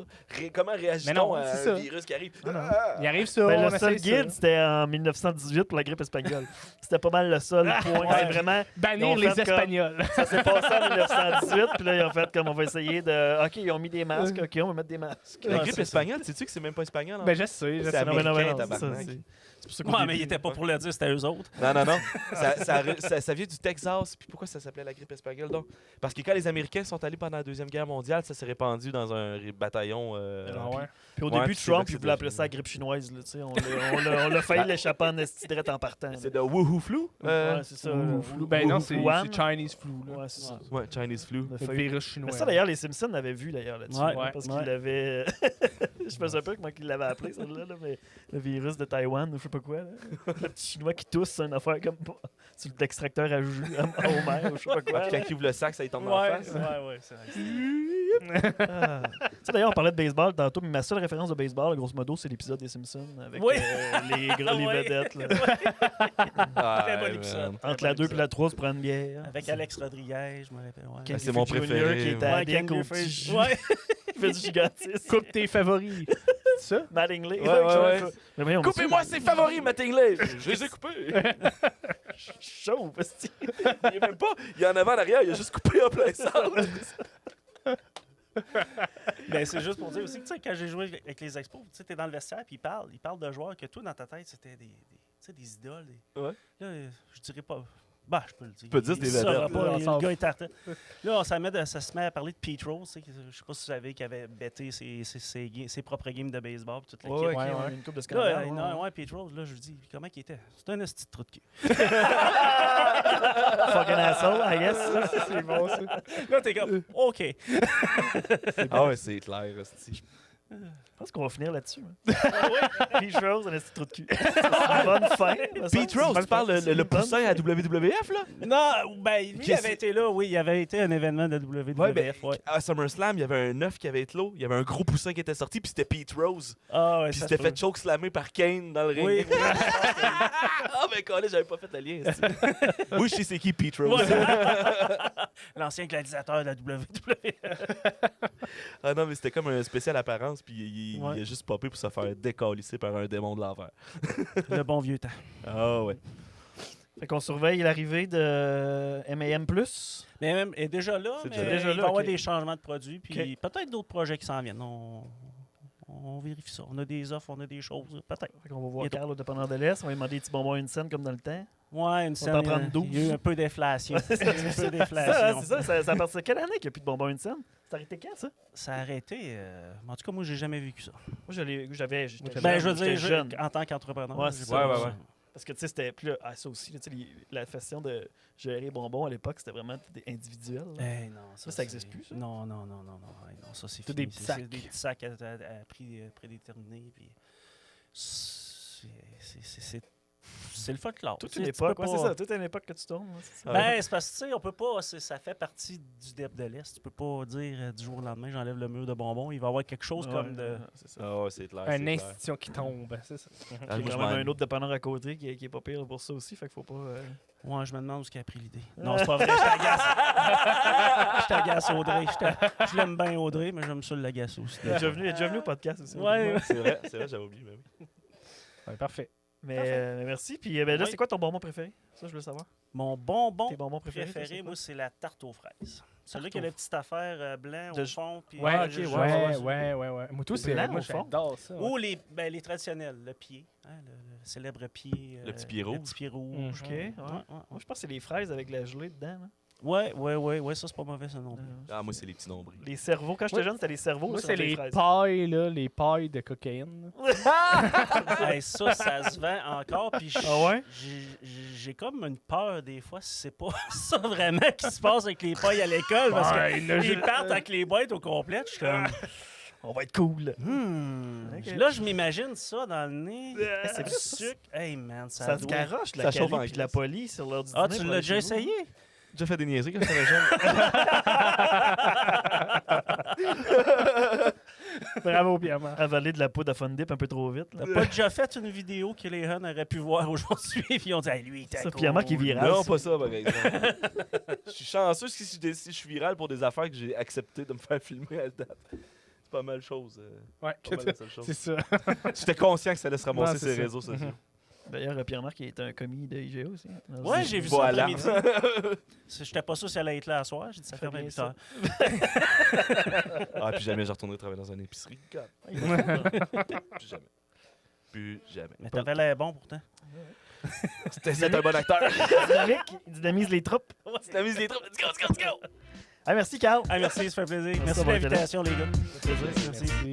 Speaker 2: Comment
Speaker 3: Mais
Speaker 2: réagit-on
Speaker 3: non,
Speaker 2: à
Speaker 3: c'est
Speaker 2: un
Speaker 3: ça.
Speaker 2: virus qui arrive?
Speaker 1: Ah non.
Speaker 3: Il arrive ça,
Speaker 1: Ben,
Speaker 3: on
Speaker 1: le seul
Speaker 3: essaye
Speaker 1: guide,
Speaker 3: ça.
Speaker 1: c'était en 1918 pour la grippe espagnole. C'était pas mal le seul point.
Speaker 3: Ouais.
Speaker 1: C'est vraiment, Ils
Speaker 3: Bannir
Speaker 1: ont
Speaker 3: les
Speaker 1: fait comme-
Speaker 3: Espagnols.
Speaker 1: ça s'est passé en 1918, puis là, ils ont fait comme on va essayer de. OK, ils ont mis des masques, OK, on va mettre des masques.
Speaker 2: La
Speaker 1: Ouais,
Speaker 2: grippe
Speaker 1: c'est
Speaker 2: espagnole, sais-tu que c'est même pas espagnol? hein?
Speaker 3: Ben, je sais, je
Speaker 2: C'est
Speaker 3: sais.
Speaker 1: ça. Non, mais non, mais non,
Speaker 2: américain,
Speaker 1: c'est ça,
Speaker 2: tabarnak.
Speaker 1: c'est pour ça qu'au
Speaker 5: Ouais,
Speaker 1: début-
Speaker 5: mais il était pas pour le dire, c'était eux autres.
Speaker 2: Non. Ça vient du Texas. Puis pourquoi ça s'appelait la grippe espagnole, donc? Parce que quand les Américains sont allés pendant la Deuxième Guerre mondiale, ça s'est répandu dans un bataillon.
Speaker 3: Ah ouais.
Speaker 1: Puis au
Speaker 2: Ouais,
Speaker 1: début,
Speaker 2: puis c'est là
Speaker 1: Trump,
Speaker 2: que
Speaker 1: il
Speaker 2: c'est
Speaker 1: voulait appeler
Speaker 2: devenu-
Speaker 1: ça la grippe chinoise. Là, tu sais, on l'a failli l'échapper en esti direct en partant. là.
Speaker 2: C'est de Woohoo Flu?
Speaker 1: Ouais, c'est ça.
Speaker 3: Ou flu. Ben non, c'est
Speaker 1: Wuhan.
Speaker 3: Chinese flu. Là.
Speaker 1: Ouais, c'est ça.
Speaker 2: Ouais, Chinese Flu.
Speaker 1: Le
Speaker 3: Le
Speaker 1: feuille.
Speaker 3: virus chinois.
Speaker 1: Mais ça, d'ailleurs, les Simpsons l'avaient vu d'ailleurs là-dessus.
Speaker 5: Ouais,
Speaker 1: hein, parce
Speaker 5: ouais.
Speaker 1: qu'ils l'avaient. Je me souviens pas comment ils l'avaient appelé, celle-là, là, mais le virus de Taïwan ou je sais pas quoi. Là. Le petit chinois qui tousse, c'est une affaire comme sur l'extracteur à jus à Homer ou je sais pas quoi.
Speaker 2: Puis
Speaker 1: là.
Speaker 2: quand il ouvre le sac, ça lui tombe en face.
Speaker 5: ouais, c'est vrai.
Speaker 1: Ah. Tu sais, d'ailleurs, on parlait de baseball tantôt, mais ma seule référence de baseball, grosso modo, c'est l'épisode des Simpsons avec
Speaker 5: Oui.
Speaker 1: les
Speaker 5: Ouais.
Speaker 1: vedettes. Là.
Speaker 5: Très bon
Speaker 2: Ouais,
Speaker 5: épisode.
Speaker 2: man.
Speaker 1: Entre la 2 et la 3, se prend une bière.
Speaker 5: Avec Alex Rodriguez, je me rappelle. Ouais.
Speaker 1: Ken
Speaker 2: c'est mon
Speaker 1: Griffey Jr.
Speaker 2: préféré.
Speaker 1: qui était
Speaker 5: Ouais,
Speaker 1: addict
Speaker 5: Ken
Speaker 1: au
Speaker 5: Griffey.
Speaker 1: petit jus.
Speaker 5: Ouais.
Speaker 1: Il fait du gigantisme.
Speaker 3: Coupe tes favoris. C'est ça?
Speaker 1: Mattingly.
Speaker 2: Ouais.
Speaker 1: Mais voyons,
Speaker 2: Coupez-moi ses favoris, Mattingly! Je les ai coupés!
Speaker 1: chaud, esti.
Speaker 2: Il est même pas. Il est en avant, en arrière, il a juste coupé en plein centre.
Speaker 5: Ben, c'est juste pour dire aussi que tu sais, quand j'ai joué avec les Expos, tu sais, t'es dans le vestiaire puis ils parlent de joueurs que toi, dans ta tête, c'était tu sais, des idoles.
Speaker 2: Ouais.
Speaker 5: Là, je dirais pas. Bah, je peux le dire.
Speaker 2: peux dire
Speaker 5: Il
Speaker 2: des
Speaker 5: saura
Speaker 2: vedettes,
Speaker 5: pas,
Speaker 3: là, on
Speaker 5: le
Speaker 3: s'en
Speaker 5: gars est tartin. Là, ça se met à parler de Pete Rose. Tu sais, je sais pas si vous savez qu'il avait bêté ses propres games de baseball. Puis toute l'équipe.
Speaker 1: Ouais,
Speaker 3: Ouais,
Speaker 1: ok,
Speaker 3: ouais.
Speaker 1: une coupe de
Speaker 5: Là,
Speaker 1: scandale.
Speaker 5: non, ouais, Pete Rose, là, je lui dis, comment il était? C'est un esti de trou de cul.
Speaker 1: Fucking asshole, I guess.
Speaker 3: C'est bon, ça.
Speaker 5: Là, t'es comme, OK.
Speaker 2: Ah ouais, c'est clair, hostie.
Speaker 1: Je pense qu'on va finir là-dessus. Pete Rose, un esti de trou de cul. C'est une bonne fin.
Speaker 2: Pete Rose, tu parles le poussin à WWF, là?
Speaker 5: Non, ben, lui,
Speaker 2: Qui
Speaker 5: il avait été là, oui, il avait été un événement de WWF.
Speaker 2: Ouais, ben,
Speaker 5: ouais.
Speaker 2: à SummerSlam, il y avait un œuf qui avait été là. Il y avait un gros poussin qui était sorti, puis c'était Pete Rose.
Speaker 5: Ah, ouais,
Speaker 2: Puis
Speaker 5: ça
Speaker 2: c'était
Speaker 5: se
Speaker 2: fait
Speaker 5: peut.
Speaker 2: choke-slammer par Kane dans le ring.
Speaker 5: Oui, oui.
Speaker 2: Ah, ben, collé, j'avais pas fait le lien. hostie. Oui, je sais c'est qui Pete Rose.
Speaker 5: Ouais. L'ancien gladiateur de la WWF.
Speaker 2: Ah non, mais c'était comme un spécial apparence, puis il
Speaker 5: Ouais.
Speaker 2: a juste popé pour se faire décalisser par un démon de l'enfer.
Speaker 5: Le bon vieux temps.
Speaker 2: Ah ouais.
Speaker 1: Fait qu'on surveille l'arrivée de M&M+.
Speaker 5: Mais même est déjà là,
Speaker 2: C'est
Speaker 5: mais
Speaker 2: déjà
Speaker 1: là.
Speaker 5: il va y avoir
Speaker 1: Ok.
Speaker 5: des changements de produits, puis
Speaker 1: Ok.
Speaker 5: peut-être d'autres projets qui s'en viennent. On vérifie ça. On a des offres, on a des choses, peut-être.
Speaker 1: Fait qu'on va voir
Speaker 5: Bientôt.
Speaker 1: Carl au dépanneur de l'Est. On va lui demander des petits bonbons à une scène comme dans le temps.
Speaker 5: Ouais, une scène.
Speaker 1: en prendre 12.
Speaker 5: Il y a eu un peu d'inflation.
Speaker 1: C'est
Speaker 5: un peu
Speaker 1: ça,
Speaker 5: d'inflation.
Speaker 1: c'est ça. Ça a parti de quelle année qu'il n'y a plus de bonbons à une scène? C'est arrêté quand, ça?
Speaker 5: Ça a arrêté. En tout cas, moi, j'ai jamais vécu ça.
Speaker 1: Moi, j'avais. J'étais
Speaker 5: Ben,
Speaker 1: jeune,
Speaker 5: je veux
Speaker 1: j'étais
Speaker 5: dire,
Speaker 1: jeune.
Speaker 5: en tant qu'entrepreneur.
Speaker 1: Ouais,
Speaker 5: j'ai
Speaker 1: c'est
Speaker 5: pas
Speaker 1: ça.
Speaker 5: vu
Speaker 2: Ouais,
Speaker 5: ça.
Speaker 2: ouais.
Speaker 1: Parce que, tu sais, c'était plus. Ah, ça aussi, là, tu sais, la façon de gérer les bonbons à l'époque, c'était vraiment individuel.
Speaker 5: Eh non,
Speaker 1: Ça
Speaker 5: c'est-
Speaker 1: existe plus, ça?
Speaker 5: Non, non, non, non, non. Eh non, ça, c'est
Speaker 3: Tout
Speaker 5: fini.
Speaker 3: des petits
Speaker 5: C'est
Speaker 3: sacs.
Speaker 5: des petits sacs à prix prédéterminé. Puis c'est le folklore.
Speaker 1: Toute
Speaker 5: Tu
Speaker 1: une
Speaker 5: sais, tu
Speaker 1: époque,
Speaker 5: peux
Speaker 1: ouais, c'est
Speaker 5: pas-
Speaker 1: ça. Toute une époque que tu tournes. ouais, c'est ça.
Speaker 5: Ben, c'est parce que, tu sais, on peut pas. Ça fait partie du DEP de l'Est. Tu peux pas dire du jour au lendemain, j'enlève le mur de bonbons. Il va y avoir quelque chose
Speaker 1: Ouais,
Speaker 5: comme de.
Speaker 1: ouais, c'est ça.
Speaker 2: Ah ouais, c'est clair.
Speaker 3: Une
Speaker 2: c'est clair.
Speaker 3: institution qui tombe, c'est ça.
Speaker 2: Ah,
Speaker 1: Il y a
Speaker 2: moi, je
Speaker 1: quand
Speaker 2: m'en-
Speaker 1: même un autre dépanneur à côté qui est pas pire pour ça aussi. Fait qu'il faut pas.
Speaker 5: Ouais, je me demande où il a pris l'idée. Non, c'est pas vrai, je t'agace. Je t'agace, Audrey. Je l'aime bien, Audrey, mais j'aime ça l'agacer aussi.
Speaker 1: Il est déjà venu au podcast aussi.
Speaker 5: Ouais,
Speaker 2: C'est vrai, j'avais oublié. Mais oui.
Speaker 3: Ouais, parfait.
Speaker 1: Mais merci. Puis ben, là,
Speaker 5: Oui.
Speaker 1: c'est quoi ton bonbon préféré? Ça, je veux savoir.
Speaker 5: Mon bonbon
Speaker 1: Tes bonbons préférés?
Speaker 5: préféré,
Speaker 1: toi, c'est
Speaker 5: moi, c'est la tarte aux fraises. Celui
Speaker 1: Tarte
Speaker 5: qui a
Speaker 1: aux-
Speaker 5: la petite affaire blanc
Speaker 1: De-
Speaker 5: au fond. Puis
Speaker 3: Ouais,
Speaker 1: Ah,
Speaker 3: ok,
Speaker 1: ok,
Speaker 3: ouais,
Speaker 1: ouais.
Speaker 3: ouais. Moi, tout,
Speaker 1: Le
Speaker 3: c'est.
Speaker 1: blanc
Speaker 3: Moi,
Speaker 1: au fond.
Speaker 3: j'adore ça. ouais.
Speaker 5: Ou les traditionnels, le pied. Hein, le célèbre pied.
Speaker 2: Le petit pied
Speaker 5: Le
Speaker 2: rouge.
Speaker 5: petit pied rouge.
Speaker 3: Mm.
Speaker 1: Ok, ouais. Moi, je pense que c'est les fraises avec la gelée dedans. là.
Speaker 5: Ouais, ça, c'est pas mauvais, ça non plus.
Speaker 2: Ah, moi, c'est les petits nombrils.
Speaker 1: Les cerveaux. Quand j'étais jeune, c'était les cerveaux.
Speaker 3: Moi,
Speaker 1: ça,
Speaker 3: c'est les
Speaker 1: fraises.
Speaker 3: pailles, là, les pailles de cocaïne. là.
Speaker 5: Hey, ça se vend encore. Puis
Speaker 1: Ah ouais?
Speaker 5: j'ai comme une peur des fois si c'est pas ça vraiment qui se passe avec les pailles à l'école. Parce qu'ils partent avec les boîtes au complet. Je suis comme.
Speaker 1: On va être cool. Ok.
Speaker 5: Là, je m'imagine ça dans le nez.
Speaker 1: C'est
Speaker 5: Du
Speaker 1: vrai,
Speaker 5: sucre. Hey man, ça
Speaker 1: Ça se
Speaker 5: doit.
Speaker 1: garoche,
Speaker 2: Ça
Speaker 1: la
Speaker 2: chauffe en
Speaker 1: cali puis de la
Speaker 2: crise.
Speaker 1: polie sur l'heure du
Speaker 5: Ah,
Speaker 1: dîner
Speaker 5: tu
Speaker 1: pour
Speaker 5: l'as
Speaker 1: aller
Speaker 5: déjà
Speaker 1: chez vous.
Speaker 5: essayé?
Speaker 2: J'ai déjà fait des niaiseries quand j'étais jeune.
Speaker 3: Bravo, Pierre-Marc.
Speaker 1: Avaler de la poudre à Fun Dip un peu trop vite. là.
Speaker 5: T'as pas déjà fait une vidéo que les Huns auraient pu voir aujourd'hui puis ils ont dit, hey, lui, il était
Speaker 1: Ça,
Speaker 5: cool.
Speaker 1: Pierre-Marc est viral.
Speaker 2: Non, pas ça, par exemple. Je suis chanceux si je suis viral pour des affaires que j'ai accepté de me faire filmer à la date. C'est pas mal chose.
Speaker 3: Ouais,
Speaker 2: Pas mal la seule chose.
Speaker 3: c'est ça.
Speaker 2: J'étais conscient que ça allait se ramasser
Speaker 3: Non,
Speaker 2: sur
Speaker 3: c'est
Speaker 2: les
Speaker 3: ça.
Speaker 2: réseaux sociaux.
Speaker 1: D'ailleurs, Pierre-Marc il est un commis de IGA aussi.
Speaker 5: Ouais, j'ai vu
Speaker 2: Voilà.
Speaker 5: ça l'après-midi. J'étais pas sûr si elle allait être là à soir. J'ai dit, ça
Speaker 1: Fais
Speaker 5: ferme à
Speaker 1: bien
Speaker 5: 8
Speaker 1: ça.
Speaker 5: heures.
Speaker 2: Ah, puis jamais je retournerai travailler dans une épicerie. God. Plus jamais. Plus jamais.
Speaker 5: Mais t'avais l'air bon pourtant.
Speaker 2: C'est un bon acteur.
Speaker 1: Dynamique, il dynamise les troupes.
Speaker 2: Dynamise les troupes. Let's go, let's go, let's go.
Speaker 1: Ah, merci, Carl.
Speaker 5: Ah, merci, ça fait plaisir. Merci de
Speaker 1: d'avoir été là.
Speaker 5: l'invitation, les gars.
Speaker 1: Ça fait plaisir.
Speaker 3: Merci.